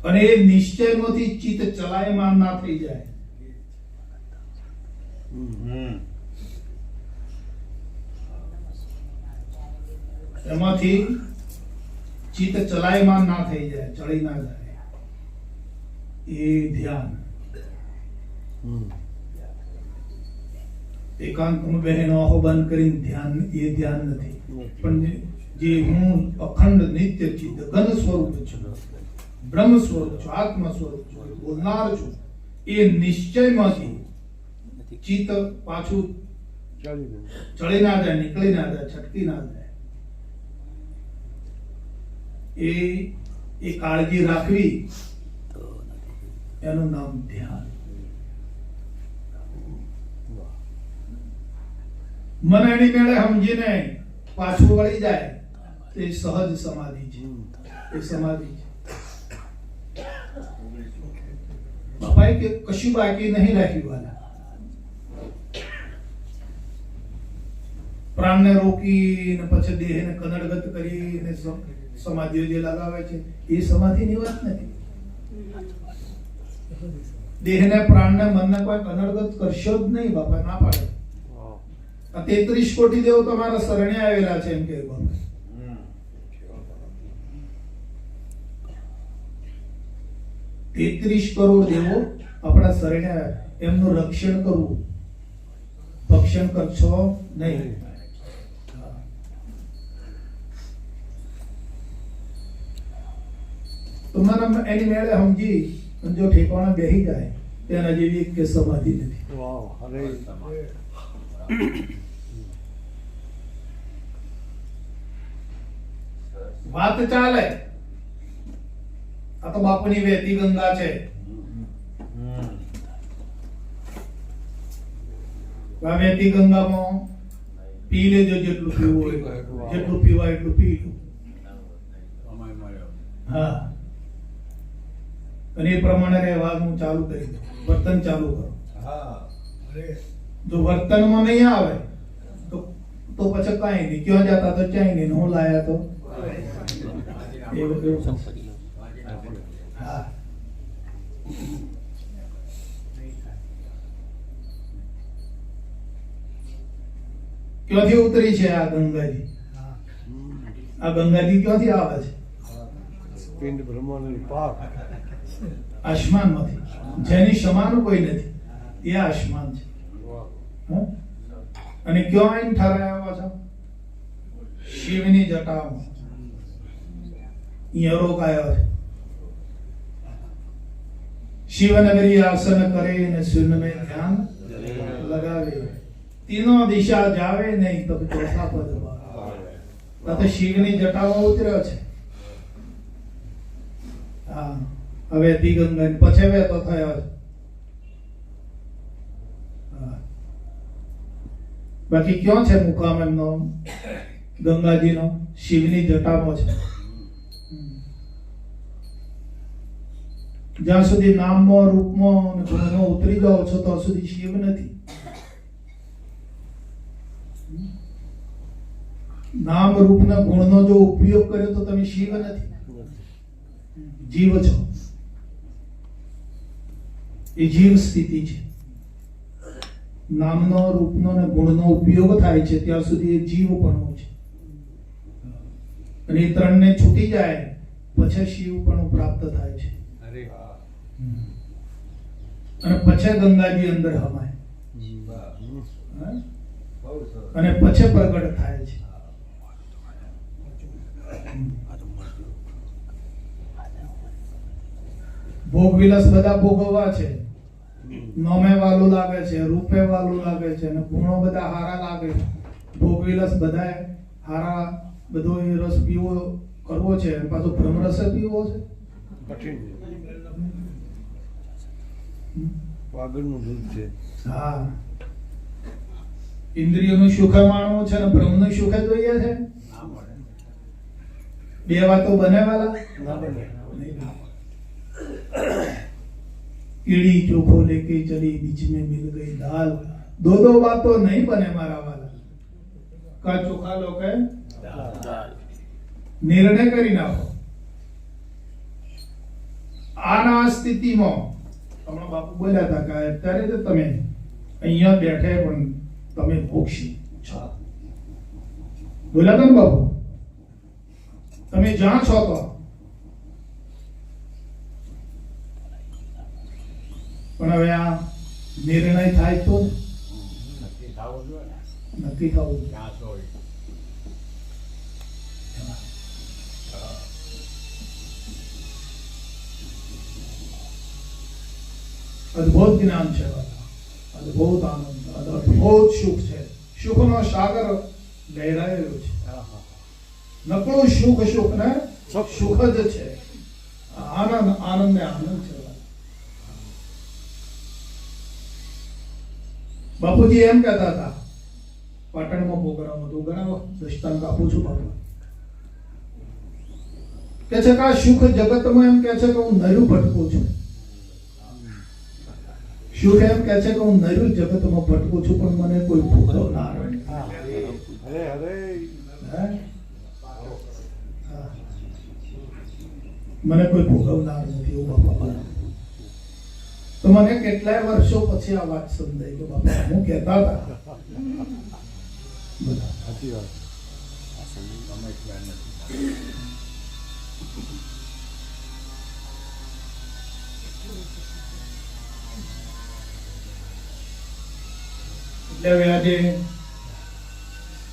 અને એ નિશ્ચયમાંથી ચિત્ત ચલાયમાન ના થઈ જાય. એમાંથી ચિત્ત ચલાયમાન ના થઈ જાય, ચડી ના જાય, એ ધ્યાન. એકાંતમાં બહેનો આંખો બંધ કરીને ધ્યાન, એ ધ્યાન નથી. પણ જે હું અખંડ નિત્ય ચિત્ત ઘન સ્વરૂપ છું, બ્રહ્મ સ્વરૂપ છું, આત્મ સ્વરૂપ છું, બોલનાર છું, એ નિશ્ચયમાંથી ચિત્ત પાછું ચડી ના જાય, નીકળી ના જાય, છટકી ના જાય. એ કાળજી રાખવી, એનું નામ ધ્યાન. મન એની મેળે સમજીને પાછું વળી જાય તે સહજ સમાધિ છે. એ સમાધિ છે. બાપાએ કે કશું બાકી નહીં રાખ્યું વાલા. પ્રાણને રોકીને પછી દેહને કનડગત કરીને સમાધિઓ જે લગાવે છે એ સમાધિની વાત નથી. દેહને, પ્રાણને, મનને કોઈ કનડગત કરશો જ નહીં. બાપા ના પાડે. 33 કોટી દેવો તમારા શરણે આવેલા છે એમ કે બાપા. 33 કરોડ દેવો આપણા શરણે આવ્યા. એમનું રક્ષણ કરવું, ભક્ષણ કરશો નહીં. તો મને એની મેળે સમજી જો ઠેકાણા બેસી જાય તેના જેવી એક કે સમાધિ નથી. વાત ચાલે. આ તો બાપુની વહેતી ગંગા છે. આ વહેતી ગંગામાં પી લેજો જેટલું પીવું હોય, જેટલું પીવાય એટલું પી લો. હા, અને એ પ્રમાણે રહેવાનું ચાલુ કરી દો, વર્તન ચાલુ કરો. હા જો વર્તનમાં નહીં આવે તો પછી કાંઈ નહીં, ક્યાં જતા તો ચાઈ નહીં, હું લાયા તો એવું. હા, ક્યાંથી ઉતરી છે આ ગંગાજી? આ ગંગાજી ક્યાંથી આવે છે? પિંડ બ્રહ્માંડની પાર. આસમાનમાંથી, જેની સમાન કોઈ નથી, એ આસમાન છે. હા? અને ક્યાં આવીને ઠરાયા છો? શિવની જટામાં અહીંયા રોકાયો છે. શિવનગરી આસન કરે ને શૂન્ય में ध्यान लगावे, तीनों દિશા જાવે નહીં તો ચોથા પદ આ તો શિવની જટામાં ઉતર્યો છે. હા, હવે દિગંગા પછી વહેતો થયો છે. હા, બાકી ક્યાં છે મુકામ એમનો? ગંગાજીનો શિવની જટામાં છે. જ્યાં સુધી નામમાં, રૂપમાં અને ગુણમાં ઉતરી જાઓ છો ત્યાં સુધી શિવ નથી. નામ, રૂપ ને ગુણનો જો ઉપયોગ કર્યો તો તમે શિવ નથી, જીવ છો. એ જીવ સ્થિતિ છે. નામનો, રૂપનો ને ગુણનો ઉપયોગ થાય છે ત્યાં સુધી એ જીવપણું છે. અને એ ત્રણને છૂટી જાય પછી શિવપણું પ્રાપ્ત થાય છે. અને પછી ગંગાજી અંદર હમાય. હા? બહુ સરસ. અને પછી પ્રગટ થાય છે. ભોગ વિલાસ બધા ભોગવવા છે. નોમે વાલું લાગે છે, રૂપે વાલું લાગે છે, અને ગુણો બધા હારા લાગે છે. ભોગ વિલાસ બધા હારા, બધો એ રસ પીવો કરવો છે, અને પાછો બ્રહ્મ રસ પીવો છે. કઠિન છે. વાગડનું દૂધ છે. હા, ઇન્દ્રિયોનું સુખ માણવું છે અને બ્રહ્મનું સુખ જોઈએ છે. બે વાતો બને વાલા ના બને. कीड़ी चोखो लेके चली, बीच में मिल गई दाल. दो बातों नहीं बने मारा वाला. का चोखा लो के નિર્ણય કરી નાખો. આના સ્થિતિમાં હમણાં બાપુ બોલ્યા હતા કે અત્યારે તો તમે અહીંયા બેઠે પણ તમે મોક્ષી છો. બોલ્યા હતા ને બાપુ? તમે જ્યાં છો તો પણ હવે આ નિર્ણય થાય તો નક્કી થવું જોઈએ ને. નક્કી થવું જોઈએ. ક્યાં છો એ. અદ્ભુત જ્ઞાન છે, અદ્ભુત આનંદ, અદ્ભુત સુખ છે. સુખનો સાગર લહેરાયેલો છે. નકળું સુખ, સુખ ને સુખ જ છે. આનંદ, આનંદ ને આનંદ છે. બાપુજી એમ કહેતા હતા, પાટણમાં પ્રોગ્રામ હતો, ઘણા દ્રષ્ટાંત આપું છું બાપુ. કે છે કે આ સુખ જગતમાં એમ કે છે કે હું નરું ભટકું છું. સુખ એમ કે છે કે હું નરું જગતમાં ભટકું છું, પણ મને કોઈ ભોગવનાર નથી. અરે અરે હે? હા. મને કોઈ ભોગવનાર નથી એવું બાપા બોલે. તો મને કેટલાય વર્ષો પછી આ વાત સમજાઈ કે બાપા હું કહેતા હતા બધા. સાચી વાત. એટલે હવે આજે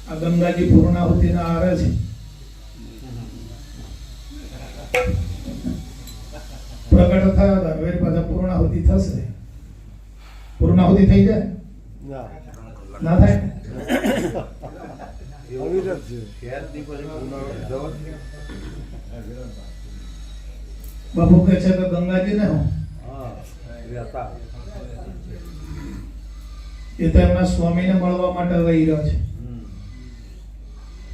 આ ગંગાજી પૂર્ણાહુતિના આરે છે. પ્રગટ થયો તો હવે પાછા પૂર્ણાહુતિ થશે. પૂર્ણાહુતિ થઈ જાય ના ના થાય? અવિરત છે. બાપુ કહે છે કે ગંગાજી ને હું હા એ હતા. એ તો એમના સ્વામીને મળવા માટે વહી રહ્યો છે.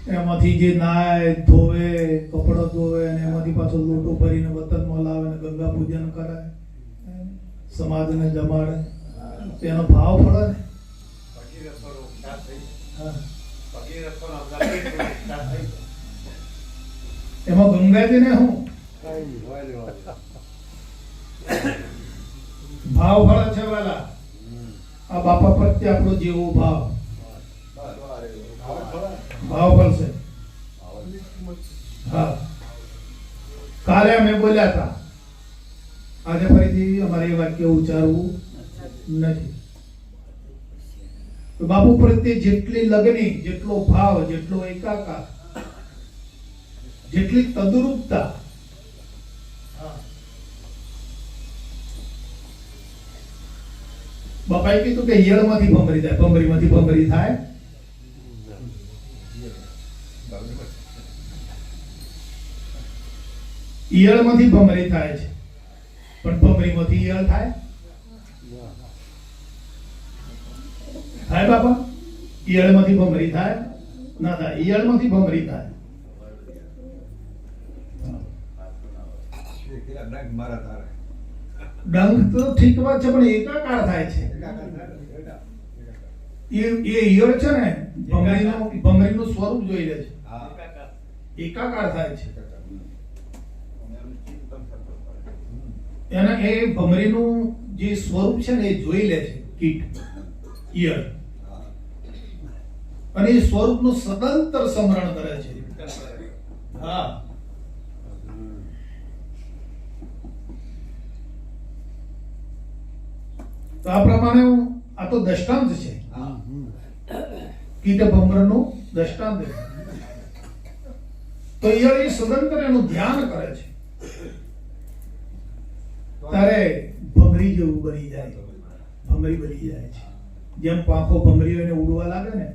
એમાંથી જે નાય ધોવે કપડો ધોવે અને એમાંથી પાછો લોટો ભરીને વતનમાં લાવે ને ગંગા પૂજન કરે, સમાજને જમાડે, તેનો ભાવ પડે ને. હા. એમાં ગંગાજીને હું ભાવ પડે છે વાલા. આ બાપા પ્રત્યે આપણો જેવો ભાવ પડશે. હા, કાલે અમે બોલ્યા હતા, આજે ફરીથી અમારે એ વાક્ય ઉચ્ચારવું નથી. તો બાપુ પ્રત્યે જેટલી લગની, જેટલો ભાવ, જેટલો એકાકાર, જેટલી તદરૂપતા, બાપાએ કીધું કે ઈયળમાંથી ભમરી થાય, ભમરીમાંથી ભમરી થાય. ઈયળમાંથી ભમરી થાય છે, પણ ભમરીમાંથી ઈયળ થાય? થાય બાપા? ઈયળમાંથી ભમરી થાય? ના થાય. ઈયળમાંથી ભમરી થાય. ડંખ તો ઠીક વાત છે, પણ એકાકાર થાય છે. એ ઈયળ છે ને, ભમરીનું સ્વરૂપ જોઈ લે છે, એકાકાર થાય છે. એના એ ભમરીનું જે સ્વરૂપ છે ને એ જોઈ લે છે કીટ, ઈયળ, અને એ સ્વરૂપનું સદંતર સ્મરણ કરે છે. હા, તો આ પ્રમાણે આ તો દ્રષ્ટાંત છે, કીટ ભમરનું દ્રષ્ટાંત છે. તો ઈયળ એ સદંતર એનું ધ્યાન કરે છે, ત્યારે ભમરી જેવું બની જાય, ભમરી બની જાય છે. જેમ પાંખો ભમરીઓને ઉડવા લાગે ને,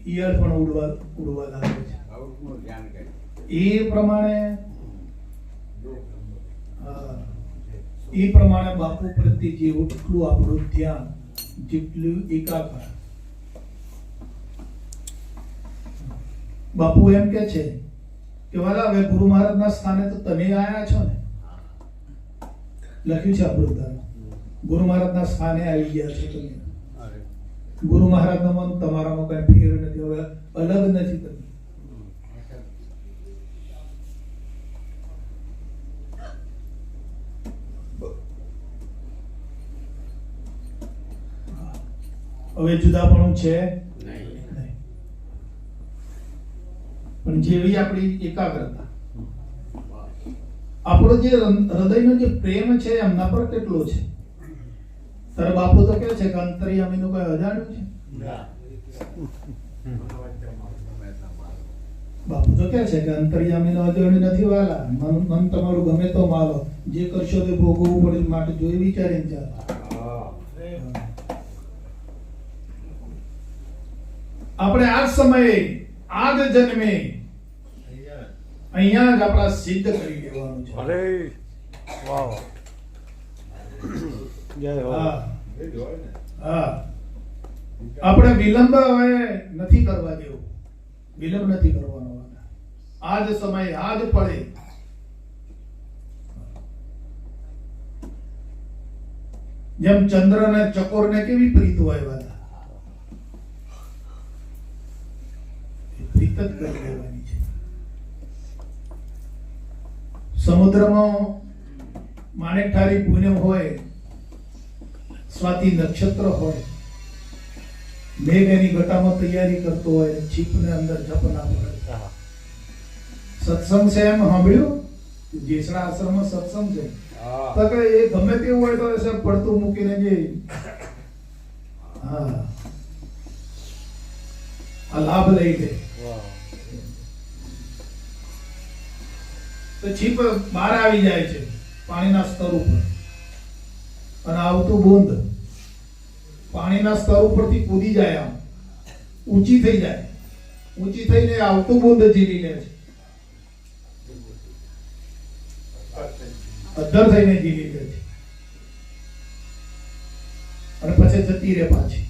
ઈયળ પણ ઉડવા લાગે છે. એ પ્રમાણે એ પ્રમાણે બાપુ પ્રત્યે જેટલું આપણું ધ્યાન, જેટલું એકાકાર. બાપુ એમ કે છે કે વાલા હવે ગુરુ મહારાજના સ્થાને તો તમે આયા છો ને, લખ્યું છે આપણું ધર્મ, ગુરુ મહારાજના સ્થાને આવી ગયા છો તમે. ગુરુ મહારાજનું મન તમારામાં કઈ ફેર નથી, હવે અલગ નથી તમે. હવે જુદાપણું છે નહીં. પણ જેવી આપણી એકાગ્રતા, આપણો જે હૃદયનો જે પ્રેમ છે એમના પર કેટલો છે. તારે બાપુ તો કે છે કે અંતર્યામીનું કોઈ અજાણ્યું છે? બાપુ તો કે છે કે અંતર્યામીનું અજાણ્યું નથી વાલા. મન તમારું ગમે તો મારો, જે કરશો તે ભોગવવું પડે, માટે જોઈ વિચારીને ચાલો. આપણે આ જ સમયે, આ જ જન્મે અહીંયા જ આપણા સિદ્ધ કરી દેવાનું છે. અરે વાહ, જય હો. હા, હા. આપણે વિલંબ હવે નથી કરવા દેવો, વિલંબ નથી કરવાનો. આ જ સમયે, આ જ પળે જેમ ચંદ્ર ને ચકોર ને કેવી પ્રીત હોય વાલા, પ્રીત જ કરી દેવાની છે. સમુદ્રમાં માણેકઠારી પૂનમ હોય, સ્વાતિ નક્ષત્ર હોય, મેઘ એની ગટામાં તૈયારી કરતો હોય, છીપને અંદર જપના પડે. સત્સંગ છે એમ સાંભળ્યું? જેસડા આશ્રમમાં સત્સંગ છે. તો કે એ ગમે તેવું હોય તો એ પડતું મૂકીને જે હા આ લાભ લઈ લે. તો છીપ બહાર આવી જાય છે પાણીના સ્તર ઉપર, અને આવતું બુંદ પાણીના સ્તર ઉપરથી કૂદી જાય, આમ ઊંચી થઈ જાય, ઊંચી થઈને આવતું બુંદ ઝીલી લે છે, અધર થઈને ઝીલી લે છે, અને પછી જતી રહે પાછી.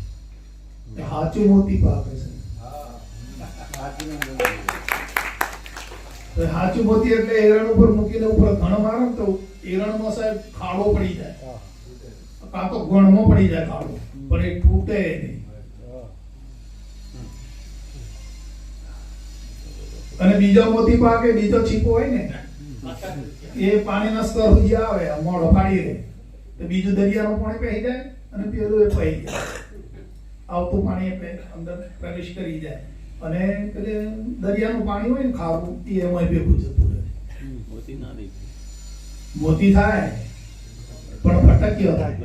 સાચું મોતી પાકે છે. તો સાચું મોતી એટલે એરણ ઉપર મૂકીને ઉપર ઘણ મારો ને તો એરણમાં સાહેબ ખાડો પડી જાય, કાં તો ગણમાં પડી જાય ખાડો, પણ એ તૂટે નહીં. અને બીજો મોતી પાકે, બીજો છીપો હોય ને એ પાણીના સ્તર સુધી આવે, મોડો ફાડી રહે તો બીજું દરિયાનું પાણી પહેરી જાય અને પેલું એ પહી જાય, આવતું પાણી એટલે અંદર પ્રવેશ કરી જાય અને પેલે દરિયાનું પાણી હોય ને ખારું એ એમાં ભેગું જતું રહે. મોતી થાય પણ ફટક્યો થાય.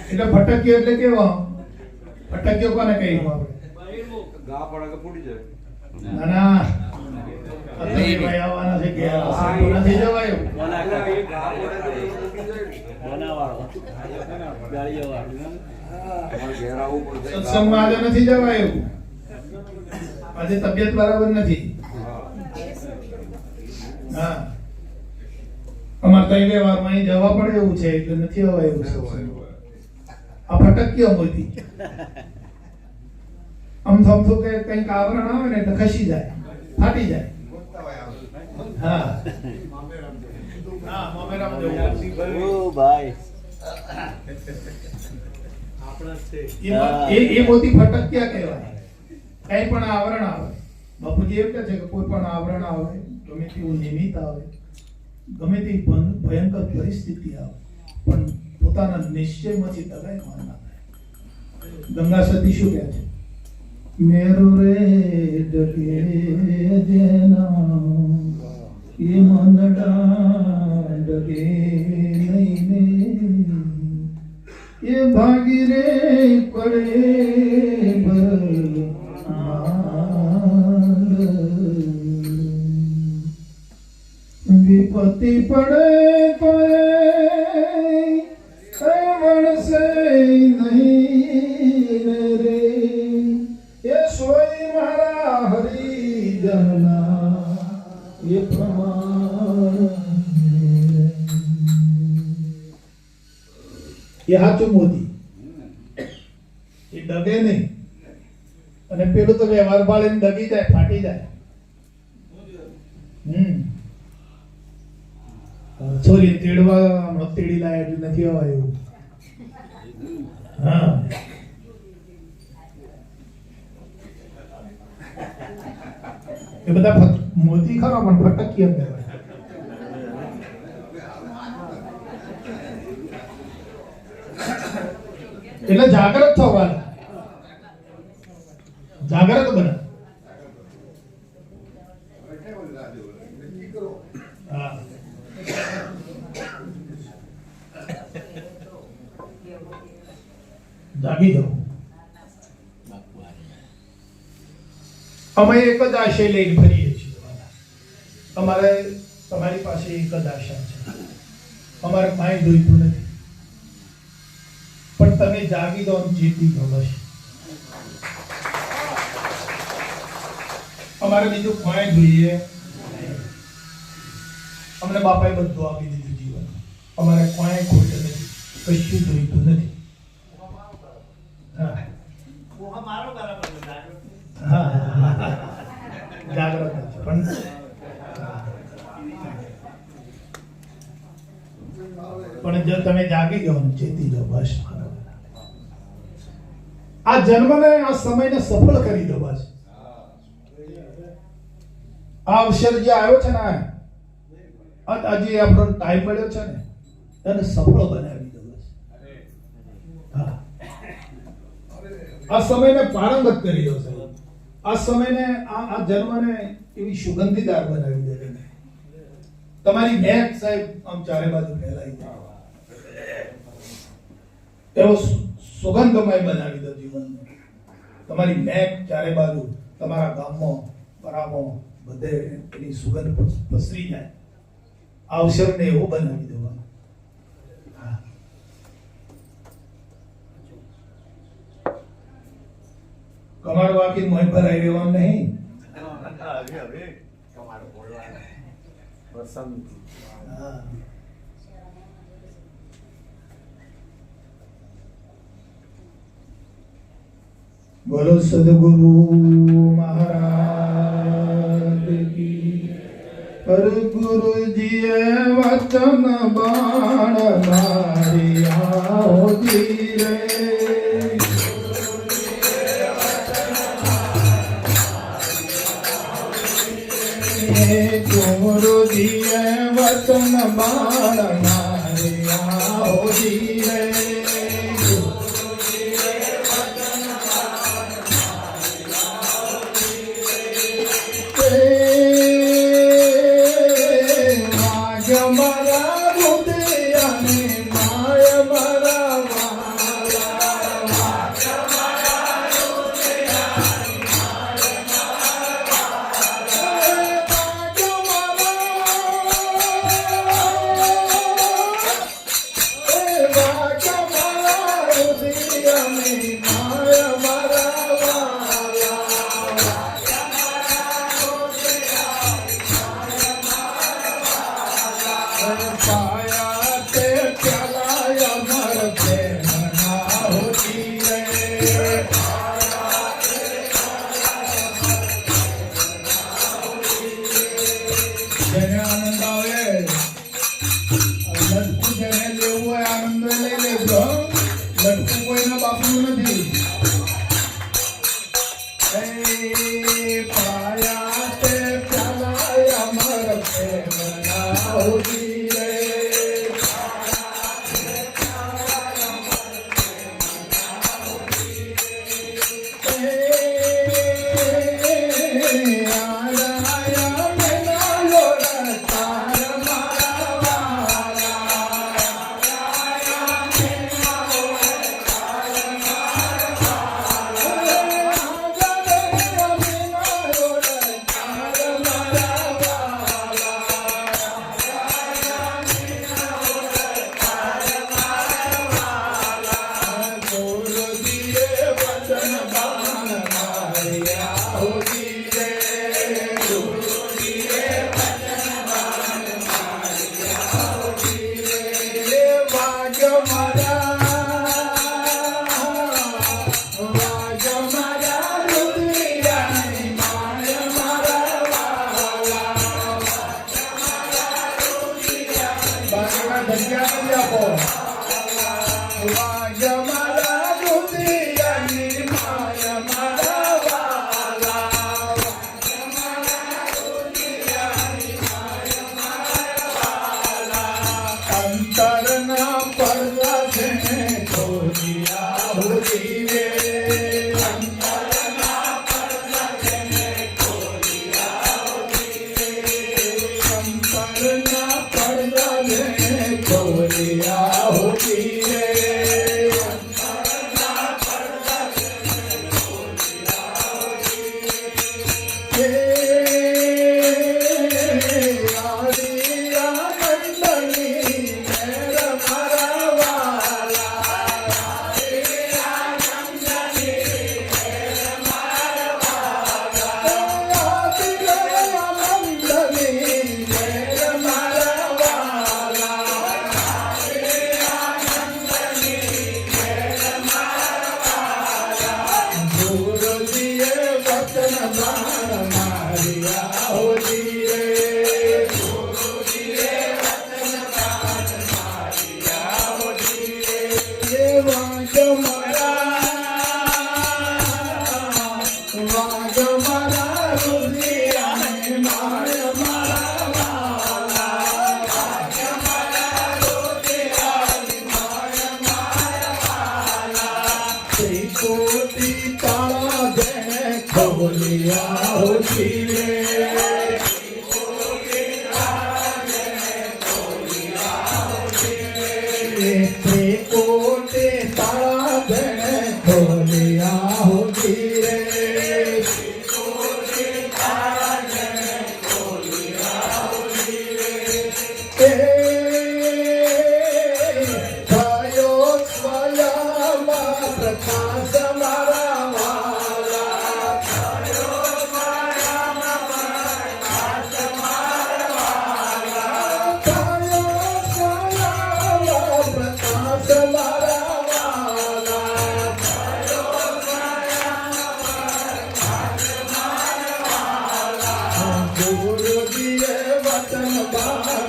એટલે ફટક્યો એટલે કેવો? ફટક્યો કોને કહીએ આપણે? ગા પડે કે ફૂટી જાય. ના ના, અત્યારે ભાઈ આવવાના છે કે નથી જવાયું. તમારે ઘેર આવવું પડશે. સત્સંગમાં આજે નથી જવાયું, આજે તબિયત બરાબર નથી. હા, અમારે કઈ વ્યવહારમાં અહીં જવા પડે એવું છે એટલે નથી અવાયું સત્સંગ. આ ફટક્યો મોતી. અમથું કે કંઈક આવરણ આવે ને એટલે ખસી જાય, ફાટી જાય. હા હા, મામેરામ જેવું. ઓ ભાઈ એ મોતી ફટક્યા કહેવાય. કઈ પણ આવરણ આવે, બાપુજી એમ કહે છે કે કોઈ પણ આવરણ આવે, ગમે તેવું નિમિત્ત આવે, ગમે તેવી ભયંકર પરિસ્થિતિ આવે, પણ પોતાના નિશ્ચયમાંથી દગાઈ માન ના થાય. ગંગા સતી શું કહે છે? મેરો રે ડગે જેના એ મનડા ડગે નહીં ને, એ ભાગી રે પડે વિપત્તિ પડે તો વણસે નહીં રે, એ સોઈ મારા હરિજનના એ પ્રમાણ. એ સાચું મોતી, એ ડગે નહીં. અને પેલું તો વ્યવહાર ભાળીને ડગી જાય, ફાટી જાય. છોરી તેડવા હમણાં તેડી લાય એટલે નથી અવાયું. હા, એ બધા મોતી ખરો પણ ફટકીયા કહેવાય. એટલે જાગૃત થવાનું, જાગૃત બને. હા, જાગી જાઓ. અમે એક જ આશય લઈને ફરીએ છીએ. અમારે તમારી પાસે એક જ આશા છે, અમારે કાંઈ જોઈતું નથી, પણ તમે જાગી દો અને જીતી દો બસ. અમારે બીજું કાંઈ જોઈએ નહીં. અમને બાપાએ બધું આપી દીધું જીવન, અમારે કાંઈ ખોટ નથી, કશું જોઈતું નથી. હા હા, જાગૃત છે પણ જો તમે જાગી જાઓ ને ચેતી જાઓ બસ. આ જન્મને આ સમયને સફળ કરી દો બસ. આ અવસર જે આવ્યો છે ને, હજી આપણો ટાઈમ મળ્યો છે ને, એને સફળ બનાવી દો બસ. હા, આ સમયને પારંગત કરી દો સાહેબ. આ સમયને આ જન્મને એવી સુગંધીદાર બનાવી દે. તમારી મહેક સાહેબ આમ ચારે બાજુ ફેલાઈ જાય, એવો સુગંધમય બનાવી દો જીવનને. તમારી મહેક ચારે બાજુ, તમારા ગામમાં પરામાં બધે એની સુગંધ પસરી જાય. આ અવસરને એવો બનાવી દેવાનો. કમાડ વાકી મોહ ભરાઈ રહેવાનું નહીં. હા, બોલો સદગુરુ મહારાજ કી પર ગુરુજીએ વચન બાણ મારી હોતી રે ગુરુજીએ વચન બાણ મારી હોતી રે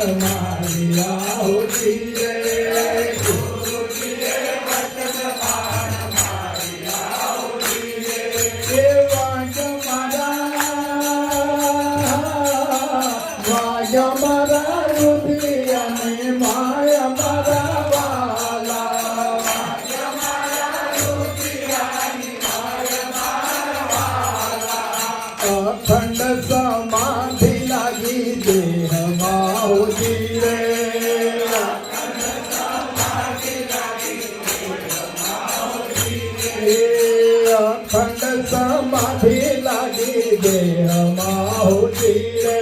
માણ મારી આહુતિ રે એ વાગ મારા રુદિયાને માય મારા વાલા અખંડ સમાધિ લાગી દેહમાં હોતી રે અખંડ સમાધિ લાગી દેહમાં હોતી રે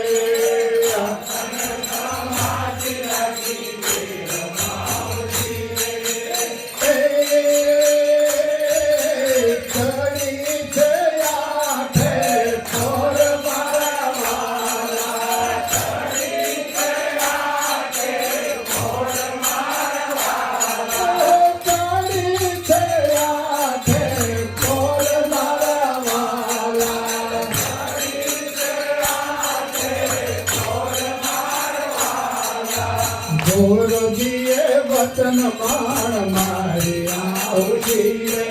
ગુરુજીએ વચન માણ મારી આવજી રે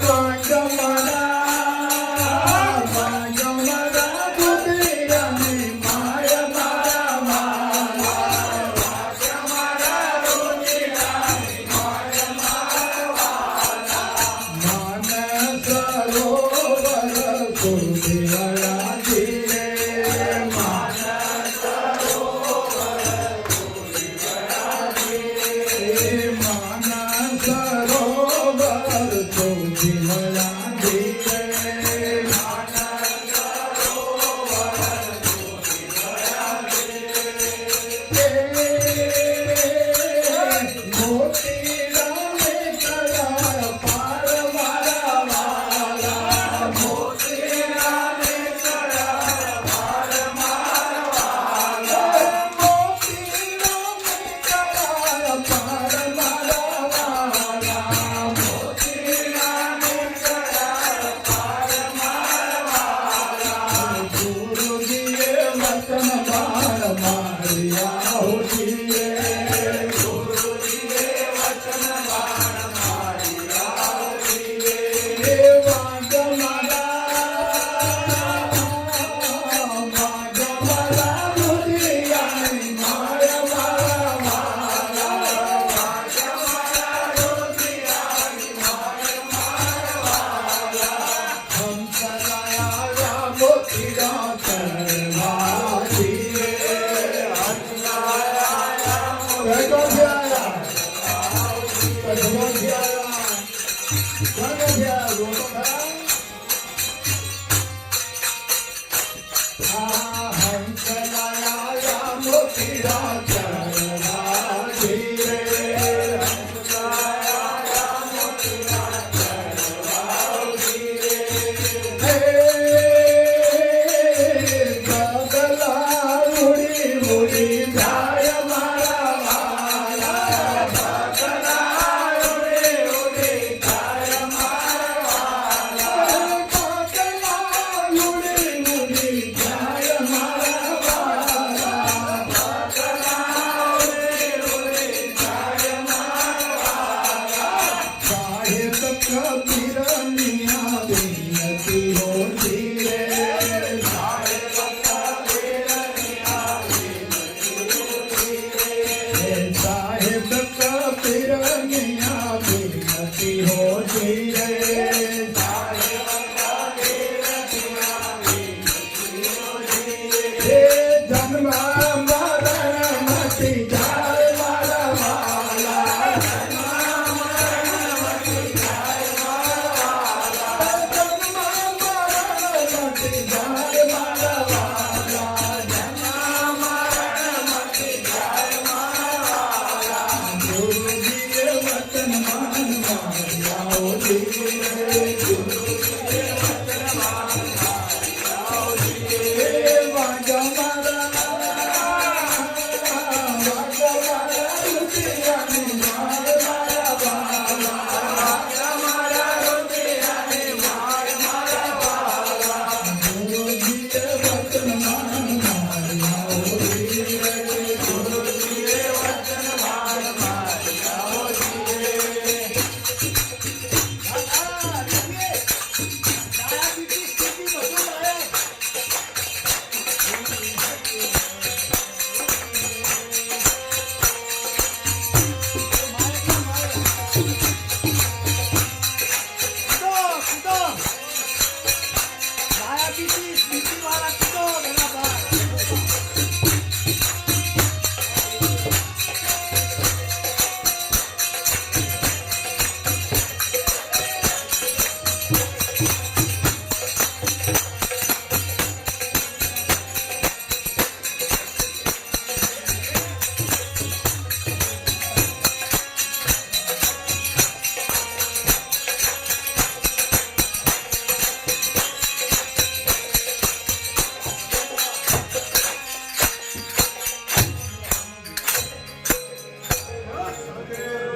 વાગ મારા રુદિયાને માય મારા માન સરોવર સુરદેવરા જીરે માન સરોવર સુરદેવરા જીરે મોતી રામે કરા પાર મારા વાલા મોતી રામે કરા પાર મારા વાલા મોતી રામે કરા પાર મારા વાલા મોતી રામે કરા પાર મારા વાલા ગુરુજીએ વચન માણ મારી આહુતિ રે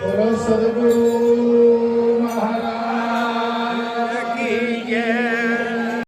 બોલો સદગુરુ